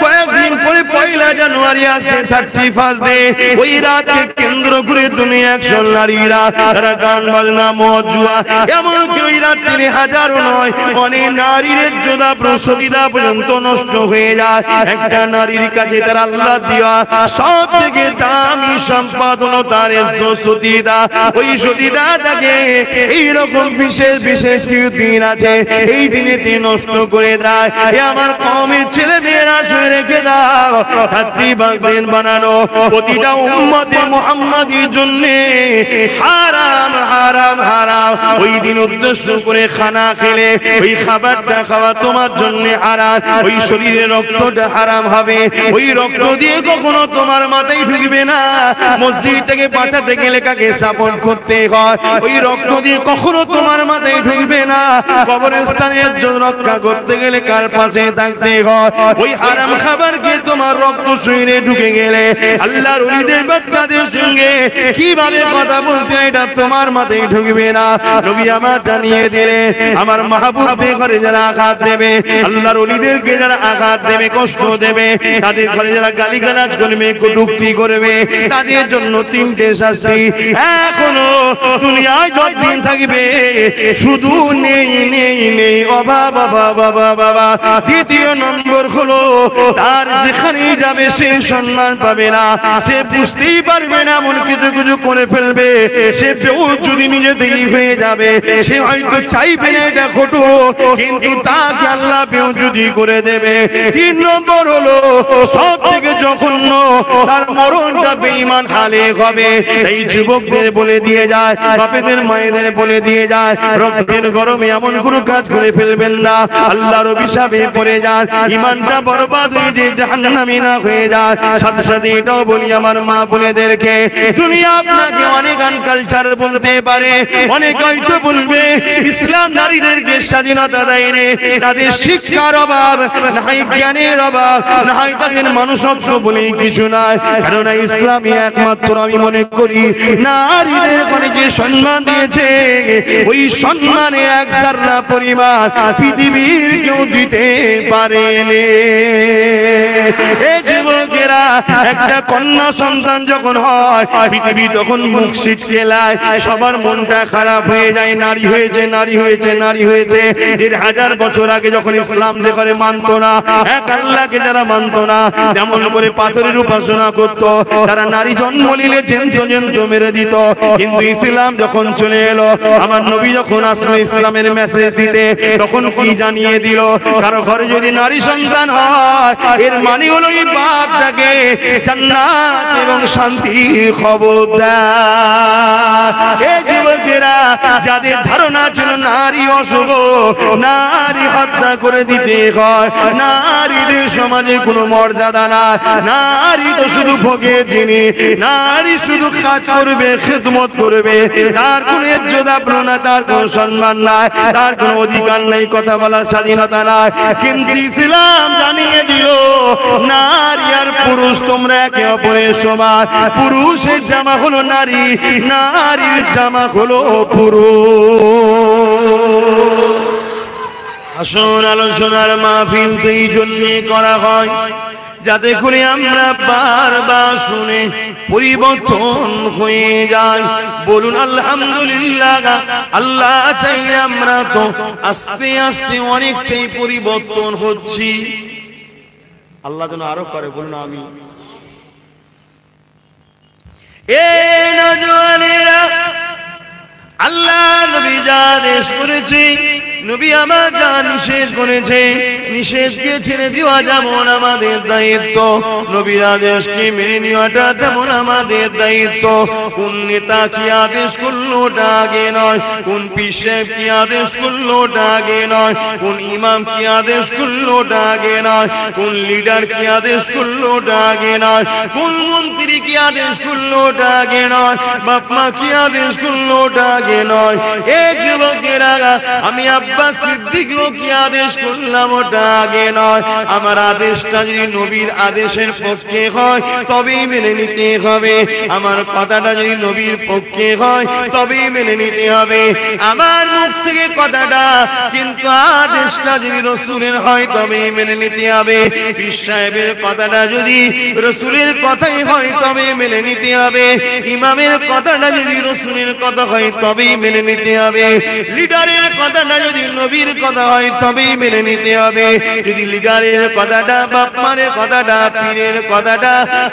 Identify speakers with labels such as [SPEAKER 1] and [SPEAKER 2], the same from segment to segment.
[SPEAKER 1] কয়েকদিন পরে 1 জানুয়ারি আসছে 31 ডে। ওই রাতকে কেন্দ্র করে দুনিয়া 100 নারীরা তারা গান বাজনা মদ জুয়া, এমনকি ওই রাত্রি হাজারো নয় অনেক নারীর ইজ্জত প্রসদিদা পর্যন্ত নষ্ট হয়ে যায়। একটা নারীর কাছে তার আল্লাহ দেওয়া সব থেকে দামি সম্পদ হলো তার সতীদা। ওই সতীদাটাকে এইরকম বিশেষ বিশেষ দিন আছে, এই দিনে নষ্ট করে দেয়। এ আমার কওমের ছেলে মেয়েরা শুনে রেখে দাও, 31 দিন বানানো প্রতিটা উম্মতে মুহাম্মাদির জন্য হারাম হারাম হারাম। ওই দিন উদ্দেশ্য করে খানা খেলে ওই খাবারটা খাওয়া তোমার জন্য হারাম, ওই শরীরে রক্তটা হারাম হবে। ওই রক্ত দিয়ে কখনো তোমার মাথায় ঢুকবে না। মসজিদটাকে বাঁচাতে গেলে কাকে সাপোর্ট করতে হয়, ওই রক্ত দিয়ে কখনো তোমার মাথায় ঢুকবে না। কবরস্থানের জন্য রক্ষা করতে গেলে কার পাশে থাকতে হয়। ওই হারাম খাবারকে তোমার রক্ত শরীরে ঢুকে গেলে আল্লাহর ওলিদের বাচ্চাদের সঙ্গে কিভাবে কথা বলতে এটা তোমার মাথায় ঢুকবে না। নবী আমার জানিয়ে দিলে আমার মাহবুবদের ঘরে যারা আঘাত দেবে, আল্লাহর ওলিদেরকে যারা আঘাত দেবে, কষ্ট দেবে, তাদের ঘরে যারা গালিগালাজ করবে, কটূক্তি করবে, তাদের জন্য 3টে শাস্তি এখনো দুনিয়ায় যতদিন থাকবে শুধু নেই নেই নেই, অভাব অভাব অভাব বাবা। দ্বিতীয় নম্বর হলো তার যেখানেই যাবে সে সম্মান পাবে না, সে বুঝতেই পারবে না, এমন কিছু কিছু করে ফেলবে। সে যদি নিজে থেকেই হয়ে যাবে, সে হয়তো চাইবে না এটা ঘটুক, কিন্তু তাকে আল্লাহ বেউজুদি করে দেবে। 3 নম্বর হলো সব থেকে জঘন্য, তার মরণটা বেঈমান হালে হবে। এই যুবকদের বলে দিয়ে যায়, বাপেদের মায়েদের বলে দিয়ে যায়, রক্তের গরমে এমন কোনো কাজ করে ফেলবেন না, আল্লাহর অভিশাপে পড়ে যান, ঈমানটা বরবাদ হয়ে যায়, জাহান্নামী না হয়ে যায়। সাথে সাথে এটাও বলি আমার মা বোনেদেরকে, দুনিয়া আপনাকে অনেক আনকালচার বলতে পারে, অনেক হয়তো বলবে ইসলাম নারীদেরকে স্বাধীনতা দেয়নি, তাদের শিক্ষার অভাব, নাই জ্ঞানের অভাব, নাই তাদের মানুষত্ব বলেই কিছু নাই। কেননা ইসলামই একমাত্র আমি মনে করি নারীদের যে সম্মান দিয়েছে, ওই সম্মানে 1 জাররা পরিমাণ পৃথিবীর কেউ দিতে পারেনি। এই যুবকেরা, একটা কন্যা সন্তান যখন হয় পৃথিবী তখন মুখ ছিটকে যায়, সবার মনটা খারাপ হয়ে যায়। নারী হয়েছে, নারী হয়েছে, নারী হয়েছে। 1000 বছর আগে যখন ইসলাম দেখে মানত না, এক আল্লাহকে যারা মানত না, যেমন করে পাথরের উপাসনা করত, তারা নারী জন্ম নিলে জেন্ত জেন্ত মেরে দিত। কিন্তু ইসলাম যখন চলে এলো, আমার নবী যখন আসলো ইসলামের মেসেজ দিতে, তখন কি জানিয়ে দিল, কারো ঘরে যদি নারী সন্তান হয় এর মানে হলো এই বাপটাকে জান্নাত এবং শান্তির খবর দেয়। এই যুবকেরা, যাদের ধারণা ছিল নারী অশুভ, নারী হত্যা করে দিতে হয়, নারীদের সমাজে কোনো মর্যাদা না, নারী তো শুধু ভোগের জিনিস, নারী শুধু কাজ করবে, খেদমত করবে, তার কোনো ইজ্জত না, তার কোনো সম্মান নাই, তার কোনো অধিকার নেই, কথা বলার স্বাধীনতা নাই। কিন্তু ইসলাম জানিয়ে দিল নারী আর পুরুষ তোমরা একে অপরের সমান। পুরুষের জামা হলো নারী, নারীর জামা হলো পুরুষ। আসল আলোচনার মাহফিল এই জন্য করা হয় যাতে করে আমরা বারবার শুনে পরিবর্তন হয়ে যায়। বলুন আলহামদুলিল্লাহ। আল্লাহ চাইলে আমরা তো আস্তে আস্তে অনেকটাই পরিবর্তন হচ্ছি। আল্লাহ যেন আরো করে, বলুন আমি। এই নওজওয়ানেরা, আল্লাহ নবী যা আদেশ করেছে, নবী আমার যা নিষেধ করেছে, নিষেধকে ছেড়ে দেওয়া যেমন আমাদের দায়িত্ব, নবীর আদেশকে মেনে নেওয়াটা তেমন আমাদের দায়িত্ব। কোন নেতা কি আদেশ করলো ওটা আগে নয়, কোন পীর সাহেব কি আদেশ করলো ওটা আগে নয়, কোন ইমাম কি আদেশ করলো ওটা আগে নয়, কোন লিডার কি আদেশ করলো ওটা আগে নয়, কোন মন্ত্রী কি আদেশ করলো ওটা আগে নয়, বাপ মা কি আদেশ করলো ওটা আগে নয়। এক যুবকেরা, আমি আব্বাস সিদ্দিকও কি আদেশ করলাম ওটা আগে নয়, আমার আদেশটা যদি নবীর আদেশের পক্ষে হয় তবেই মেনে নিতে হবে, আমার কথাটা যদি নবীর পক্ষে হয় তবেই মেনে নিতে হবে। আমার মুখ থেকে কথাটা কিন্তু আদেশটা যদি রাসূলের হয় তবেই মেনে নিতে হবে। পীর সাহেবের কথাটা যদি রাসূলের কথাই হয় তবেই মেনে নিতে হবে। ইমামের কথাটা যদি রাসূলের কথা হয় তবেই মেনে নিতে হবে। লিডারের কথাটা যদি নবীর কথা হয় তবেই মেনে নিতে হবে। যদি লিডারের কথাটা, বাপ মায়ের কথাটা, পীরের কথাটা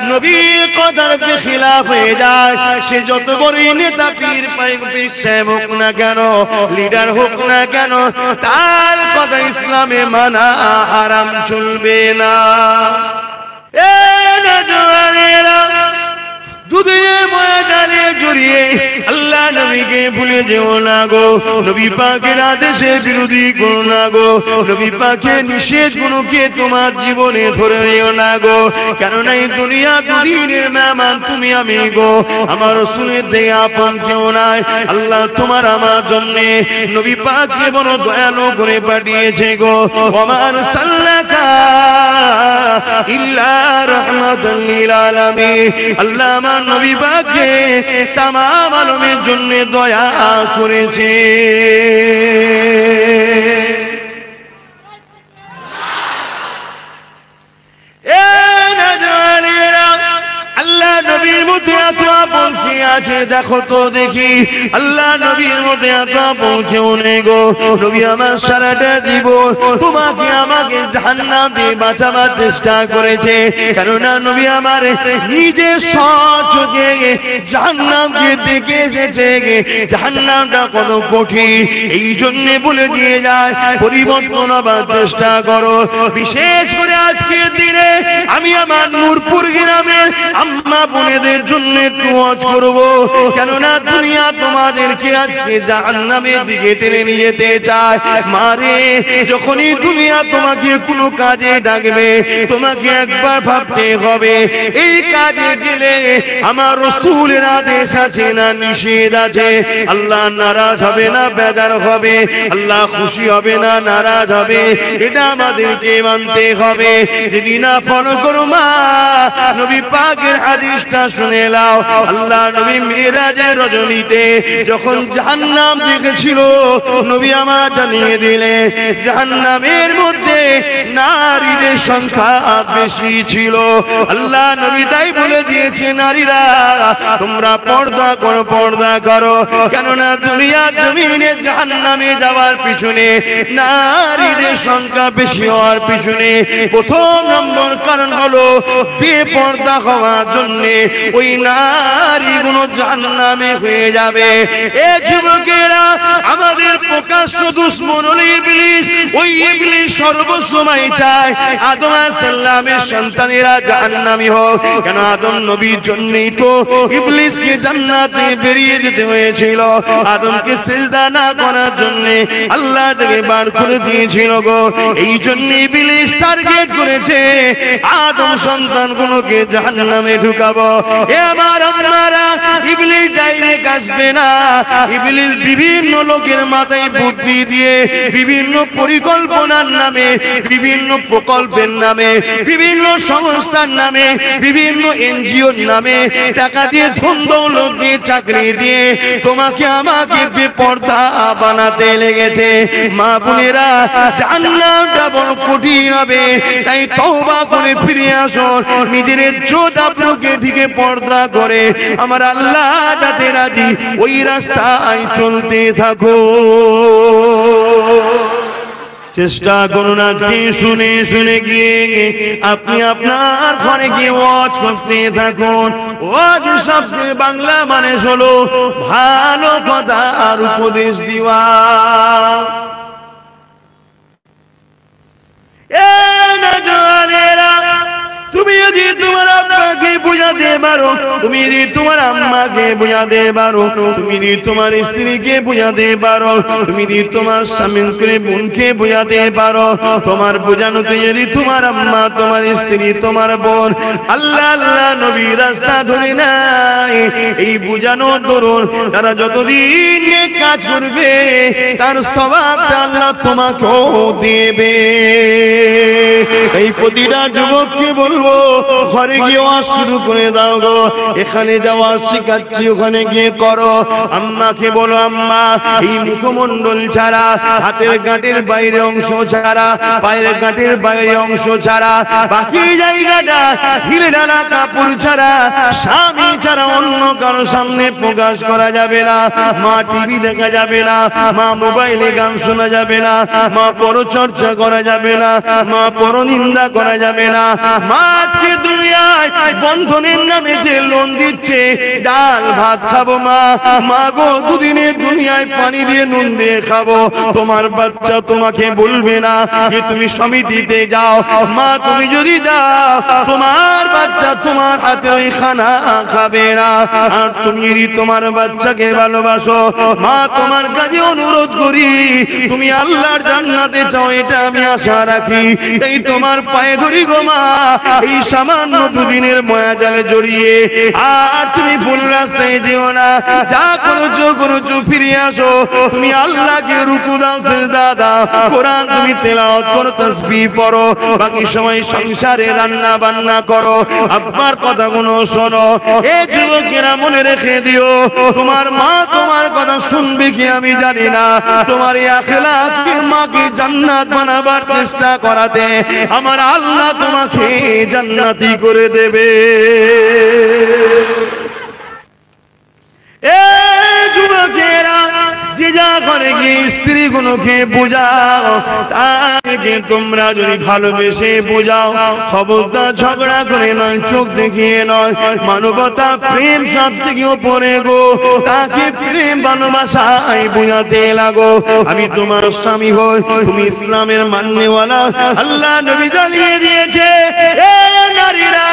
[SPEAKER 1] নবীর কথার খেলাফ হয়ে যায়, সে যত বড়ই নেতা, পীর পীর সাহেব হোক না কেন, লিডার হোক না কেন, তার কথা ইসলামে মানা হারাম, চলবে না। দুধের ময়দানে জড়িয়ে আল্লাহ নবীকে ভুলে যেও না গো, নবী পাকের আদেশের বিরোধী করো না গো, নবী পাকের নিষেধ গুলোকে তোমার জীবনে ধরে নিও না গো। কেননা এই দুনিয়া দুদিনের মেহমান তুমি আমি গো, আমার রাসূলের থেকে আপন কেউ নাই। আল্লাহ তোমার আমার জন্য নবী পাককে বড় দয়ালু করে পাঠিয়েছে গো। ওমার সাল্লাকা ইল্লা রাহমাতাল লিল আলামিন। আল্লাহ আমার নবী পাককে তামাম আলমের জন্য দয়া করেছে। আল্লাহ নবীর মধ্যে এত আপন কি আছে দেখো তো দেখি, আল্লাহ নবীর মধ্যে এত আপন কেউ নেই গো। নবী আমার সারাটা জীবন তোমাকে আমাকে জাহান্নাম দিয়ে বাঁচাবার চেষ্টা করেছে, কেননা নবী আমার নিজে সচোখে জাহান্নামকে দেখে এসেছে, জাহান্নামটা কত কঠিন, এই জন্য বলে দিয়ে যায় পরিবর্তন হবার চেষ্টা করো। বিশেষ করে আজকের দিনে আমি আমার নূরপুর গ্রামের আম্মা বোনেদের জন্য একটু ওয়াজ করব, কেননা দুনিয়া তোমাদেরকে আজকে জাহান্নামের দিকে টেনে নিয়ে যেতে চায়। মারে, যখনই দুনিয়া তোমাকে কোনো কাজে ডাকবে তোমাকে একবার ভাবতে হবে এই কাজে গেলে আমার রাসূলের আদেশ আছে না নিষেধ আছে। আল্লাহ নারাজ হবে না বেজার হবে, আল্লাহ খুশি হবে না নারাজ হবে, এটা আমাদেরকে মানতে হবে। যদি না ফলো করো মা, নবী পাকের হাদিসটা শুনে নাও। আল্লাহ নবী মিরাজের রজনীতে যখন জাহান্নাম দেখেছিল, নবী আমার জানিয়ে দিলে জাহান্নামের মধ্যে নারীদের সংখ্যা বেশি ছিল। আল্লাহ নবী তাই বলে দিয়েছে, নারীরা তোমরা পর্দা করো, পর্দা করো, কেননা দুনিয়া জমিনে জাহান্নামে যাওয়ার পিছনে নারীদের সংখ্যা বেশি হওয়ার পিছনে প্রথম নম্বর কারণ হলো বেপর্দা হওয়ার জন্য ওই নারীগুলো জাহান্নামে হয়ে যাবে। এ যুবকেরা, আমাদের প্রকাশ্য দুশমন হলো ইবলিস। ওই ইবলিস সর্বসময় চায় আদম আলাইহিস সালামের সন্তানেরা জাহান্নামী হোক, কেন আদম নবীর জন্যই তো ইবলিসকে জান্নাতে বেরিয়ে যেতে হয়েছিল। আদমকে সিজদা না করার জন্য আল্লাহ তাকে বার করে দিয়েছিল গো। এই জন্য ইবলিস টার্গেট করেছে আদম সন্তানগুলোকে জাহান্নামে ঢুকাবো। এ আমার আপনারা, ইবলিস ডাইরেক্ট আসবে না, ইবলিস বিভিন্ন লোকের মাথায় বুদ্ধি দিয়ে বিভিন্ন পরিকল্পনার নামে, বিভিন্ন প্রকল্পের নামে, বিভিন্ন সংস্থার নামে, বিভিন্ন এনজিওর নামে টাকা দিয়ে ধন দৌলত দিয়ে চাকরি দিয়ে তোমাকে আমাকে বেপর্দা বানাতে লেগেছে। মা বোনেরা, জাহান্নামটা বড় কঠিন হবে, তাই তওবা করে ফিরে আসো, নিজের ইজ্জত আপনাকে ঢেকে পর্দা করে আমার আল্লাহ যাতে রাজি ওই রাস্তায় চলতে থাকো। চেষ্টা করুন আজকে শুনে শুনে গিয়ে আপনি আপনার ঘরে গিয়ে ওয়াজ করতে থাকুন। ওয়াজ শব্দের বাংলা মানে হলো ভালো কথা আর উপদেশ দেওয়া। এ নওজওয়ানেরা, তুমি যদি তোমার আব্বাকে বুঝাতে পারো, তুমি যদি তোমার আম্মাকে বুঝাতে পারো, তুমি যদি তোমার স্ত্রীকে বুঝাতে পারো, তুমি যদি তোমার স্বামীকে বোনকে বুঝাতে পারো, তোমার বুঝানোতে যদি তোমার আম্মা, তোমার স্ত্রী, তোমার বোন আল্লাহ আল্লাহ নবী রাস্তা ধরে নাই, এই বুঝানোর দরুন তারা যতদিন কাজ করবে তার সওয়াবটা আল্লাহ তোমাকেও দেবে। এই প্রতিটা যুবককে বলবো, ঘরে গিয়ে ওয়াজ শুরু করে দাও গো, এখানে যাওয়া শিখাচ্ছি ওখানে গিয়ে করো। আম্মাকে বলো, আম্মা এই মুখমণ্ডল ছাড়া, হাতের গাঁটের বাইরে অংশ ছাড়া, পায়ের গাঁটের বাইরে অংশ ছাড়া, বাকি জায়গাটা হিলে ডালা কাপড় ছাড়া, স্বামী ছাড়া অন্য কারো সামনে প্রকাশ করা যাবে না। মা টিভি দেখা যাবে না, মা মোবাইলে গান শোনা যাবে না, মা পরচর্চা করা যাবে না, মা পরনিন্দা করা যাবে না। মা আজকে দুনিয়ায় বন্ধনের নামে যে লোন দিচ্ছে, ডাল ভাত খাবো মা, মা গো দুদিনে দুনিয়ায় পানি দিয়ে নুন দিয়ে খাবো। তোমার বাচ্চা তোমাকে বলবে না যে তুমি সমিতিতে যাও। মা তুমি যদি যাও, তোমার বাচ্চা তোমার হাতে ওই খানা খাবে না। আর তুমি যদি তোমার বাচ্চাকে ভালোবাসো, মা তোমার কাছে অনুরোধ করি, তুমি আল্লাহর জান্নাতে চাও, এটা আমি আশা রাখি। এই তোমার পায়ে ধরি গো মা, এই সামান্য দুদিনের মায়া জালে জড়িয়ে আর তুমি ভুল রাস্তায় যেও না। যা করেছো ফিরে আসো। তুমি আল্লাহকে রুকু দাও, সিজদা দাও, কোরআন তুমি তেলাওয়াত করো, তাসবিহ পড়ো, বাকি সময় সংসারে রান্না বান্না করো, আব্বার কথাগুলো শোনো। এই যুবকেরা মনে রেখে দিও, তোমার মা তোমার কথা শুনবে কি আমি জানি না, তোমার এই আখিরাতকে মাকে জান্নাত বানাবার চেষ্টা করাতে আমার আল্লাহ তোমাকে জান্নাতি করে দেবে। যুবকেরা যে যা করে গিয়ে স্ত্রী গুলোকে বোঝাও, তাকে তোমরা যদি ভালোবেসে বোঝাও, খবরদার ঝগড়া করে নয়, চোখ দেখিয়ে নয়, মানবতা প্রেম সব থেকে উপরে গো। তাকে প্রেম ভালোবাসায় বোঝাতে লাগো, আমি তোমার স্বামী হই, তুমি ইসলামের মাননেওয়ালা। আল্লাহ নবী জানিয়ে দিয়েছে, এ নারীরা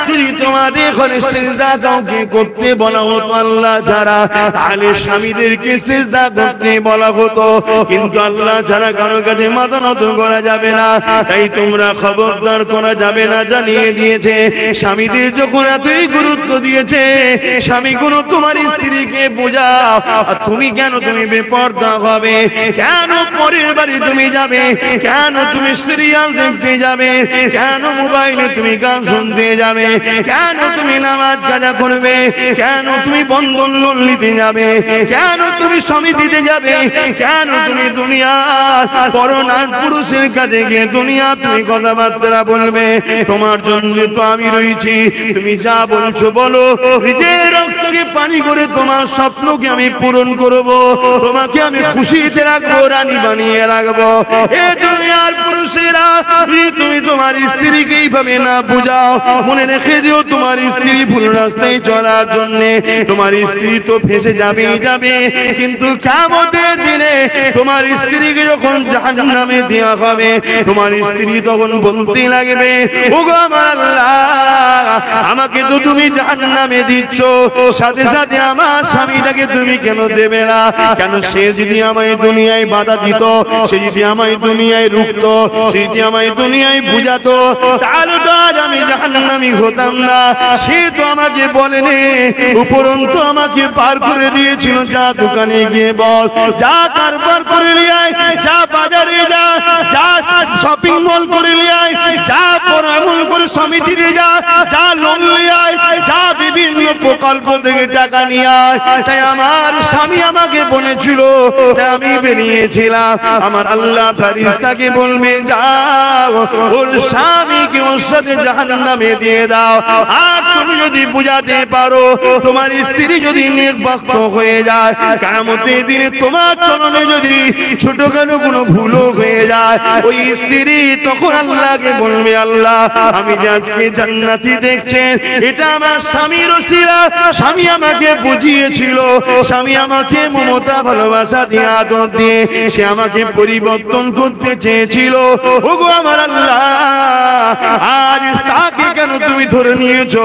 [SPEAKER 1] যদি তোমাদের ঘরে সিজদা কাউকে করতে বলা হতো আল্লাহ ছাড়া, তাহলে স্বামীদেরকে সিজদা করতে বলা হতো, কিন্তু আল্লাহ ছাড়া কারো কাছে মাথা নত করা যাবে না। তাই তোমরা খবরদার করা যাবে না জানিয়ে দিয়েছে। স্বামীদের যখন এতই গুরুত্ব দিয়েছে, স্বামীগুলো তোমার স্ত্রীকে বোঝাও। আর তুমি কেন তুমি বেপরদা হবে? কেন পরের বাড়ি তুমি যাবে? কেন তুমি সিরিয়াল দেখতে যাবে? কেন মোবাইলে তুমি গান শুনতে যাবে? কেন তুমি নামাজ কাজা করবে? কেন তুমি বন্ধন লোন নিতে যাবে? কেন তুমি সমিতিতে যাবে? কেন তুমি দুনিয়ার পরনার পুরুষের কাছে গিয়ে দুনিয়া তুমি কথাবার্তা বলবে? তোমার জন্য তো আমি রয়েছি, তুমি যা বলছো বলো। নিজের রক্তকে পানি করে তোমার স্বপ্নকে আমি পূরণ করব, তোমাকে আমি খুশিতে রাখবো, রানী বানিয়ে রাখবো। এ দুনিয়ার পুরুষেরা, তুমি তোমার স্ত্রীকে এইভাবে না বুঝাও, মনে রেখে দিও তোমার স্ত্রী ভুল রাস্তায় চলার জন্য তোমার স্ত্রী তো ফেঁসে যাবেই যাবে, কিন্তু কিয়ামতের দিনে তোমার স্ত্রীকে যখন জাহান্নামে দেওয়া হবে, তোমার স্ত্রী তখন বলতে লাগবে, ওগো আমার আল্লাহ, আমাকে তো তুমি জাহান্নামে দিচ্ছ, সাথে সাথে আমার স্বামীটাকে তুমি কেন দেবে না? কেন সে যদি আমায় দুনিয়ায় বাধা দিত, সে যদি আমায় দুনিয়ায় রুখতো, সে যদি আমায় দুনিয়ায় বুঝাতো, তাহলে তো আজ আমি জাহান্নামী হতাম না। সে তো আমাকে বলেনি, উপরন্তু আমাকে পার করে দিয়েছিল, যা দোকানে গিয়ে বস, যা কারবার করে নিয়ে আয়, যা বাজারে যা, যা শপিং মল করে নিয়ে আয়, যা এমন করে সমিতিতে যা, যা লোন নিয়ে আয়, যা বিভিন্ন প্রকল্প থেকে টাকা নিয়ে আয়। তাই আমার স্বামী আমাকে বলেছিল, তাই আমি বেরিয়েছিলাম। আমার আল্লাহ ফেরেশতাকে বলবে, যাও ওর স্বামীকে ওর সাথে জাহান্নামে দিয়ে দাও। আর তুমি যদি বুঝাতে পারো, তোমার স্ত্রী যদি নেকবাক্ত হয়ে যায়, কিয়ামতের দিনে তোমার চরণে যদি ছোটখাটো কোনো ভুলও হয়ে যায়, ওই স্ত্রী তখন আল্লাহকে বলবে, আল্লাহ আমি যে আজকে জান্নাতি দেখছেন, এটা আমার স্বামীর ওসিলা। স্বামী আমাকে বুঝিয়েছিল, স্বামী আমাকে মমতা ভালোবাসা দিয়ে আদর দিয়ে সে আমাকে পরিবর্তন করতে চেয়েছিল। ওগো আমার আল্লাহ, আজ তাকে কেন তুমি ধরে নিয়েছো,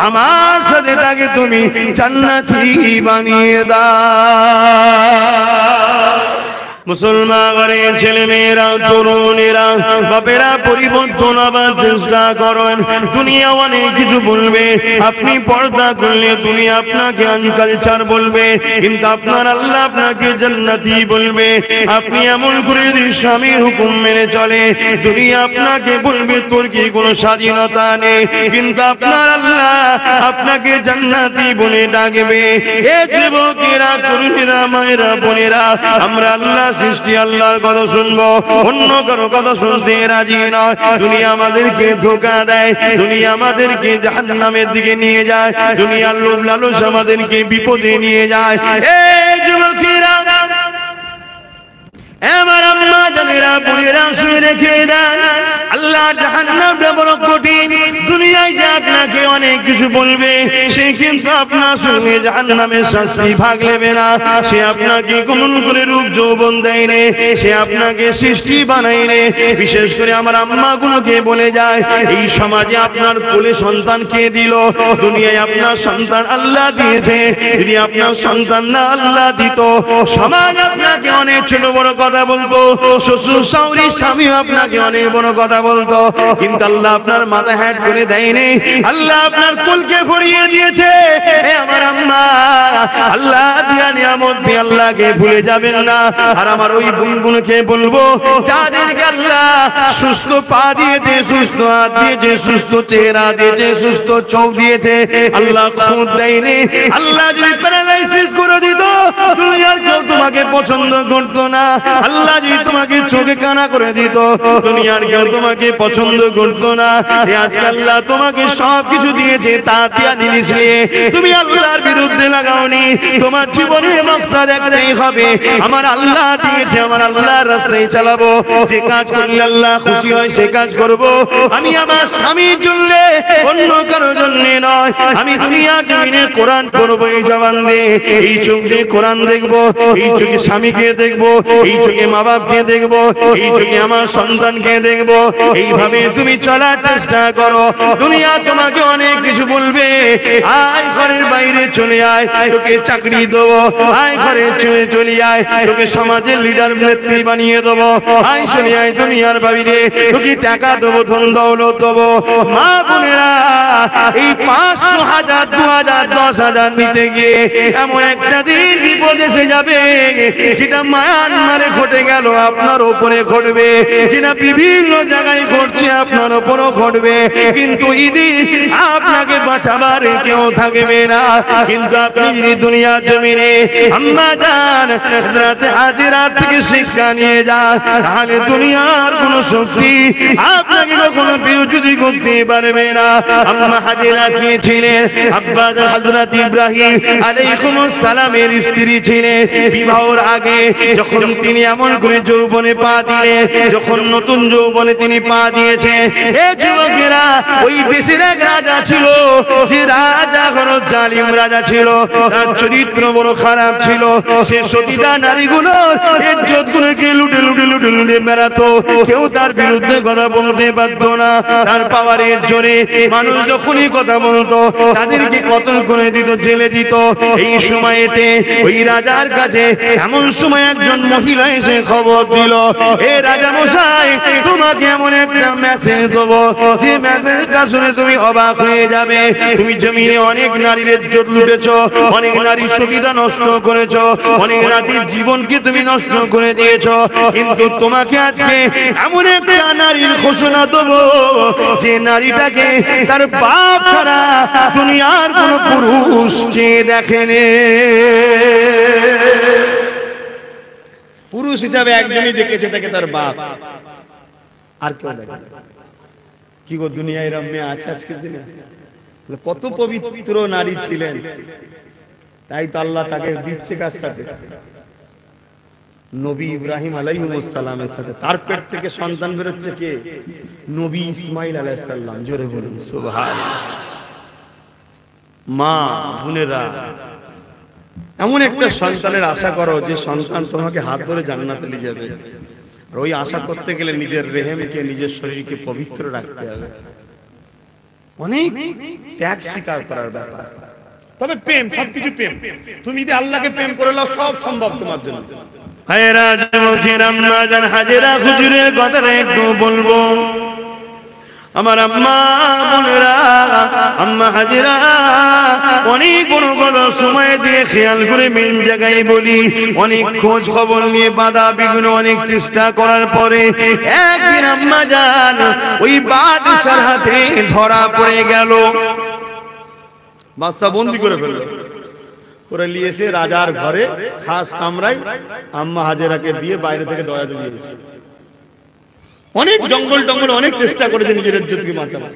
[SPEAKER 1] আমার সাথে তাকে তুমি জান্নাতি বানিয়ে দাও। মুসলমান ঘরের ছেলে মেয়েরা, তরুণেরা, বাপেরা পরিবর্তন আবার চেষ্টা করেন। দুনিয়া অনেক কিছু বলবে, আপনি পর্দা করলে দুনিয়া আপনাকে আনকালচার বলবে, কিন্তু আপনার আল্লাহ আপনাকে জান্নাতি বলবে। আপনি এমন করে যদি স্বামীর হুকুম মেনে চলে, দুনিয়া আপনাকে বলবে তোর কি কোনো স্বাধীনতা নেই, কিন্তু আপনার আল্লাহ আপনাকে জান্নাতি বলে ডাকবে। এ যুবকেরা, তরুণেরা, মায়েরা, বোনেরা, আমরা আল্লাহ সৃষ্টি আল্লাহর কথা শুনবো, অন্য কারো কথা শুনতে রাজি নয়। দুনিয়া আমাদেরকে ধোঁকা দেয়, দুনিয়া আমাদেরকে জাহান্নামের দিকে নিয়ে যায়, দুনিয়ার লোভ লালস আমাদেরকে বিপদে নিয়ে যায়। এই যুবকেরা, আমার আম্মা জানেরা, বোনেরা, শুনে রেখে দেন, আল্লাহ জাহান্নামটা বড় কঠিন। দুনিয়ায় যে আপনাকে অনেক কিছু বলবে, সে কিন্তু আপনার সঙ্গে জাহান্নামের শাস্তি ভাগ নেবে না। সে আপনাকে কেমন করে রূপ যৌবন দেয় রে, সে আপনাকে সৃষ্টি বানায় রে। বিশেষ করে আমার আম্মা গুলোকে বলে যায়, এই সমাজে আপনার কোলে সন্তান কে দিল? দুনিয়ায় আপনার সন্তান আল্লাহ দিয়েছে। যদি আপনার সন্তান না আল্লাহ দিত, সমাজ আপনাকে অনেক ছোট বড় কথা বলতো, শ্বশুর শাশুড়ি স্বামী আপনাকে অনেক বড় কথা বলতো, কিন্তু আল্লাহ আপনার মাথা হ্যাট করে দেয়নি। আল্লাহ আপনার কুলকে ভরিয়ে দিয়েছে। আমার আম্মা, আল্লাহ দিয়া নিয়ামত দিয়ে আল্লাহকে ভুলে যাবেন না। আর আমার ওই বোনগুলোকে বলবো, যাদেরকে আল্লাহ সুস্থ পা দিয়েছে, সুস্থ হাত দিয়েছে, সুস্থ চেহারা দিয়েছে, সুস্থ চোখ দিয়েছে, আল্লাহ খুদ দেয়নি। আল্লাহ যদি প্যারালাইসিস করে দিত, দুনিয়ার কেউ তোমাকে পছন্দ করতো না। আল্লাহ যদি তোমাকে চোখে কানা করে দিত, দুনিয়ার কেউ তোমাকে পছন্দ করতো না। আজকে আল্লাহ তোমাকে সব কিছু দিয়েছে, তা দিয়া জিনিস নিয়ে তুমি আল্লাহর বিরুদ্ধে লাগাওনি। তোমার জীবনে মাকসাদ একটাই হবে, আমার আল্লাহ দিয়েছে, আমার আল্লাহর রাস্তায় চালাবো। যে কাজ করলে আল্লাহ খুশি হয় সে কাজ করব। আমি আমার স্বামীর জন্য, অন্য কারোর জন্য নয়। আমি দুনিয়া জমিনে কোরআন পড়বো এই জবান দিয়ে, এই চোখ দিয়ে কোরআন দেখবো, এই চোখে স্বামীকে দেখবো, এই চোখে মা বাপকে দেখবো, এই চোখে আমার সন্তানকে দেখবো। এইভাবে তুমি চলার চেষ্টা করো। দুনিয়া তোমাকে অনেক কিছু বলবে, আয় ঘরের বাইরে চলে আয়, তোকে চাকরি দেবো, আয় ঘরে চলে আয়, তোকে সমাজের লিডার নেত্রী বানিয়ে দেবো, আয় চলে আয় দুনিয়ার বাইরে, তোকে টাকা দেবো, ধন দৌলত দেবো। মা বোনেরা, এই 500, 1000, 2000, 10,000 নিতে গিয়ে এমন একটা দিন বিপদ এসে যাবে, যেটা মায়ানমারে ঘটে গেল আপনার উপরে ঘটবে, যেটা বিভিন্ন জায়গায় ঘটছে আপনার উপরও ঘটবে। কিন্তু ইদি আপনাকে বাঁচাবার কেউ থাকবে না। কিন্তু আপনি যদি দুনিয়া জমিনে আম্মা জান হযরত হাজেরা থেকে শিক্ষা নিয়ে যান, তাহলে দুনিয়ার কোন শক্তি আপনাকে কখনো বিরোধী করতে পারবে না। আম্মা হাজেরা কে ছিলেন? আব্বা হযরত ইব্রাহিম আলাইহিস সালামের স্ত্রী ছিলেন। বিবাহের আগে যখন তিনি এমন করে যৌবনে পা দিলেন, যখন নতুন যৌবনে তিনি পা দিয়েছে, এই যুবকেরা, ওই দেশের এক রাজা ছিল, যে রাজা কোনো জালিম রাজা ছিল, তার চরিত্র বড় খারাপ ছিল। সে সতীদা নারীগুলো ইজ্জত গুলোকে লুটে লুটে লুটে লুটে বেড়াতো, কেউ তার বিরুদ্ধে কথা বলতে পারতো না। তার পাওয়ারের জোরে মানুষ যখনই কথা বলতো, তাদেরকে কতল করে দিত, জেলে দিত। এই সময়তে ওই রাজার কাছে এমন সময় একজন মহিলা এসে খবর দিল, এ রাজা মশাই, তোমাকে এমন একটা মেসেজ দেবো, যে মেসেজটা শুনে তুমি অবাক হয়ে যাবে। তুমি জমিনে অনেক নারীর ইজ্জত লুটেছো, অনেক নারীর সুবিধা নষ্ট করেছো, অনেক নারীর জীবনকে তুমি নষ্ট করে দিয়েছো, কিন্তু তোমাকে আজকে এমন একটা নারীর ঘোষণা দেবো, যে নারীটাকে তার বাপ ছাড়া দুনিয়ার কোন পুরুষ চেয়ে দেখেনি। পুরুষ হিসাবে একজনই দেখেছে, তাকে তার বাপ, আর কেউ দেখে। কি গো, দুনিয়ায় এরম মেয়ে আছে আজকের দিনে? কত পবিত্র নারী ছিলেন, তাই তো আল্লাহ তাকে দিচ্ছে কার সাথে? নবী ইব্রাহিম আলাইহিস সালামের সাথে। তার পেট থেকে সন্তান বেরোচ্ছে কে? নবী ইসমাইল আলাইহিস সালাম। জোরে বলুন সুবহানাল্লাহ। মা বোনেরা, এমন একটা সন্তানের আশা করো যে সন্তান তোমাকে হাত ধরে জান্নাতে নিয়ে যাবে। আর ওই আশা করতে গেলে নিজের রেহেমকে, নিজের শরীরকে পবিত্র রাখতে হবে।
[SPEAKER 2] অনেক ত্যাগ স্বীকার করার ব্যাপার। তবে প্রেম, সবকিছু প্রেম। তুমি যদি আল্লাহকে প্রেম করে নাও, সব সম্ভব তোমার জন্য।
[SPEAKER 1] হায়রা যুবকের আম্মা জান হাজেরা হুজুরের কথাটা একটু বলবো। আমার আম্মা বোনেরা, আম্মা হাজেরা অনেক বড় কথা সময় দিয়ে খেয়াল করে মেন জায়গায় বলি, অনেক খোঁজ খবর নিয়ে বাধা বিঘ্ন অনেক চেষ্টা করার পরে একদিন আম্মা জান ওই বাদশার হাতে ধরা পড়ে গেল।
[SPEAKER 2] বাদশা বন্দি করে ফেললো, করে নিয়েছে রাজার ঘরে খাস কামরায় আম্মা হাজেরাকে দিয়ে বাইরে থেকে দরজা দিয়েছে। অনেক জঙ্গল টঙ্গল অনেক চেষ্টা করেছে নিজের ইজ্জতকে বাঁচানোর।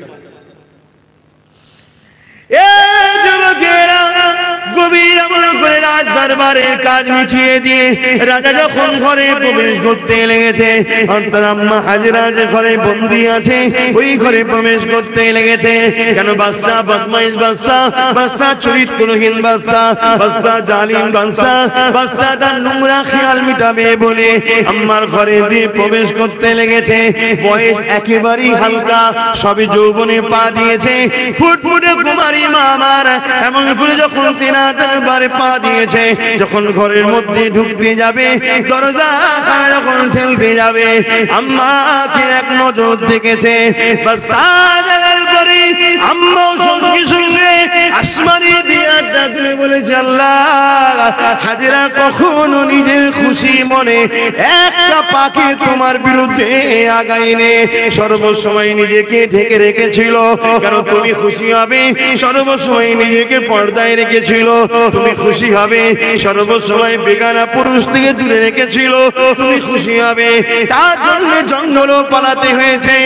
[SPEAKER 1] গভীর আমল করে রাজ দরবারের কাজ মিটিয়ে দিয়ে রাজা যখন ঘরে প্রবেশ করতে লেগেছে, অন্তর আম্মা হাজেরা যে ঘরে বন্দি আছে ওই ঘরে প্রবেশ করতে লেগেছে। কেন? বাদশা বদমাইশ বাদশা, বাদশা চরিত্রহীন বাদশা, বাদশা জালিম বাদশা, বাদশা তার নোংরা খেয়াল মিটাবে বলে আম্মার ঘরে দিয়ে প্রবেশ করতে লেগেছে। বয়স একেবারেই হালকা, সবে যৌবনে পা দিয়েছে। ফুটফুটে কুমারী মা আমার এমন করে যখন তেনা দরবারে পা দিয়েছে, যখন ঘরের মধ্যে ঢুকতে যাবে, দরজা যখন ঠেলতে যাবে, আম্মাকে এক নজর দেখেছে। আম্মা সঙ্গে সঙ্গে আসমানি দিয়ে ডাক দিলে বলেছে, আল্লাহ হাজেরা কখনো নিজের খুশি মনে একটা পাকে তোমার বিরুদ্ধে আগাইনে, সর্বসময় নিজেকে ঢেকে রেখেছিল। কারণ তুমি খুশি হবে, সর্বসময় নিজেকে পর্দায় রেখেছিল। তুমি খুশি হবে, সর্বসময় বেগানা পুরুষ থেকে দূরে রেখেছিল। তুমি খুশি হবে, তার জন্য জঙ্গলও পালাতে হয়েছে,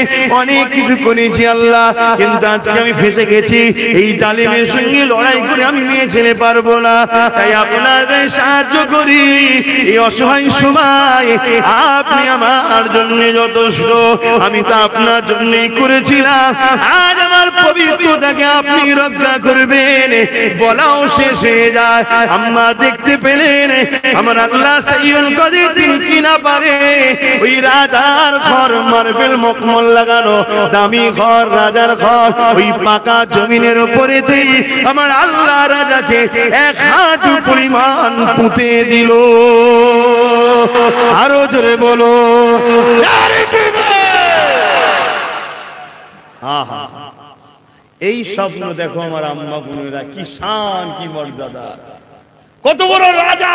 [SPEAKER 1] অনেক কিছু করেছি আল্লাহ, কিন্তু আজকে আমি ফেসে গেছি। এই জালিমের সঙ্গে লড়াই করে আমি মেয়ে ছেলে পারবো না, তাই আপনার সাহায্য করি। এই অসহায় সময় আপনি আমার জন্য যথেষ্ট, আমি তো আপনার জন্যই করেছিলাম। আজ আমার পবিত্রতাকে আপনি রক্ষা করবেন, বলাও শেষ হয়ে যায়। আম্মা দেখতে পেলেন আমার আল্লাহ সাইয়ুল কাদির, তিনি কি না পারে ওই রাজার ঘর, মার্বেল মখমল লাগানো দামি ঘর, রাজার ঘর, ওই পাকা জমিনের উপরে দিয়ে আমার আল্লাহ রাজাকে এক হাঁটু পরিমাণ পুঁতে দিল। আরো জোরে বলো,
[SPEAKER 2] এই স্বপ্ন দেখো আমার আম্মা বোনেরা, কি শান, কি মর্যাদা, কত বড় রাজা।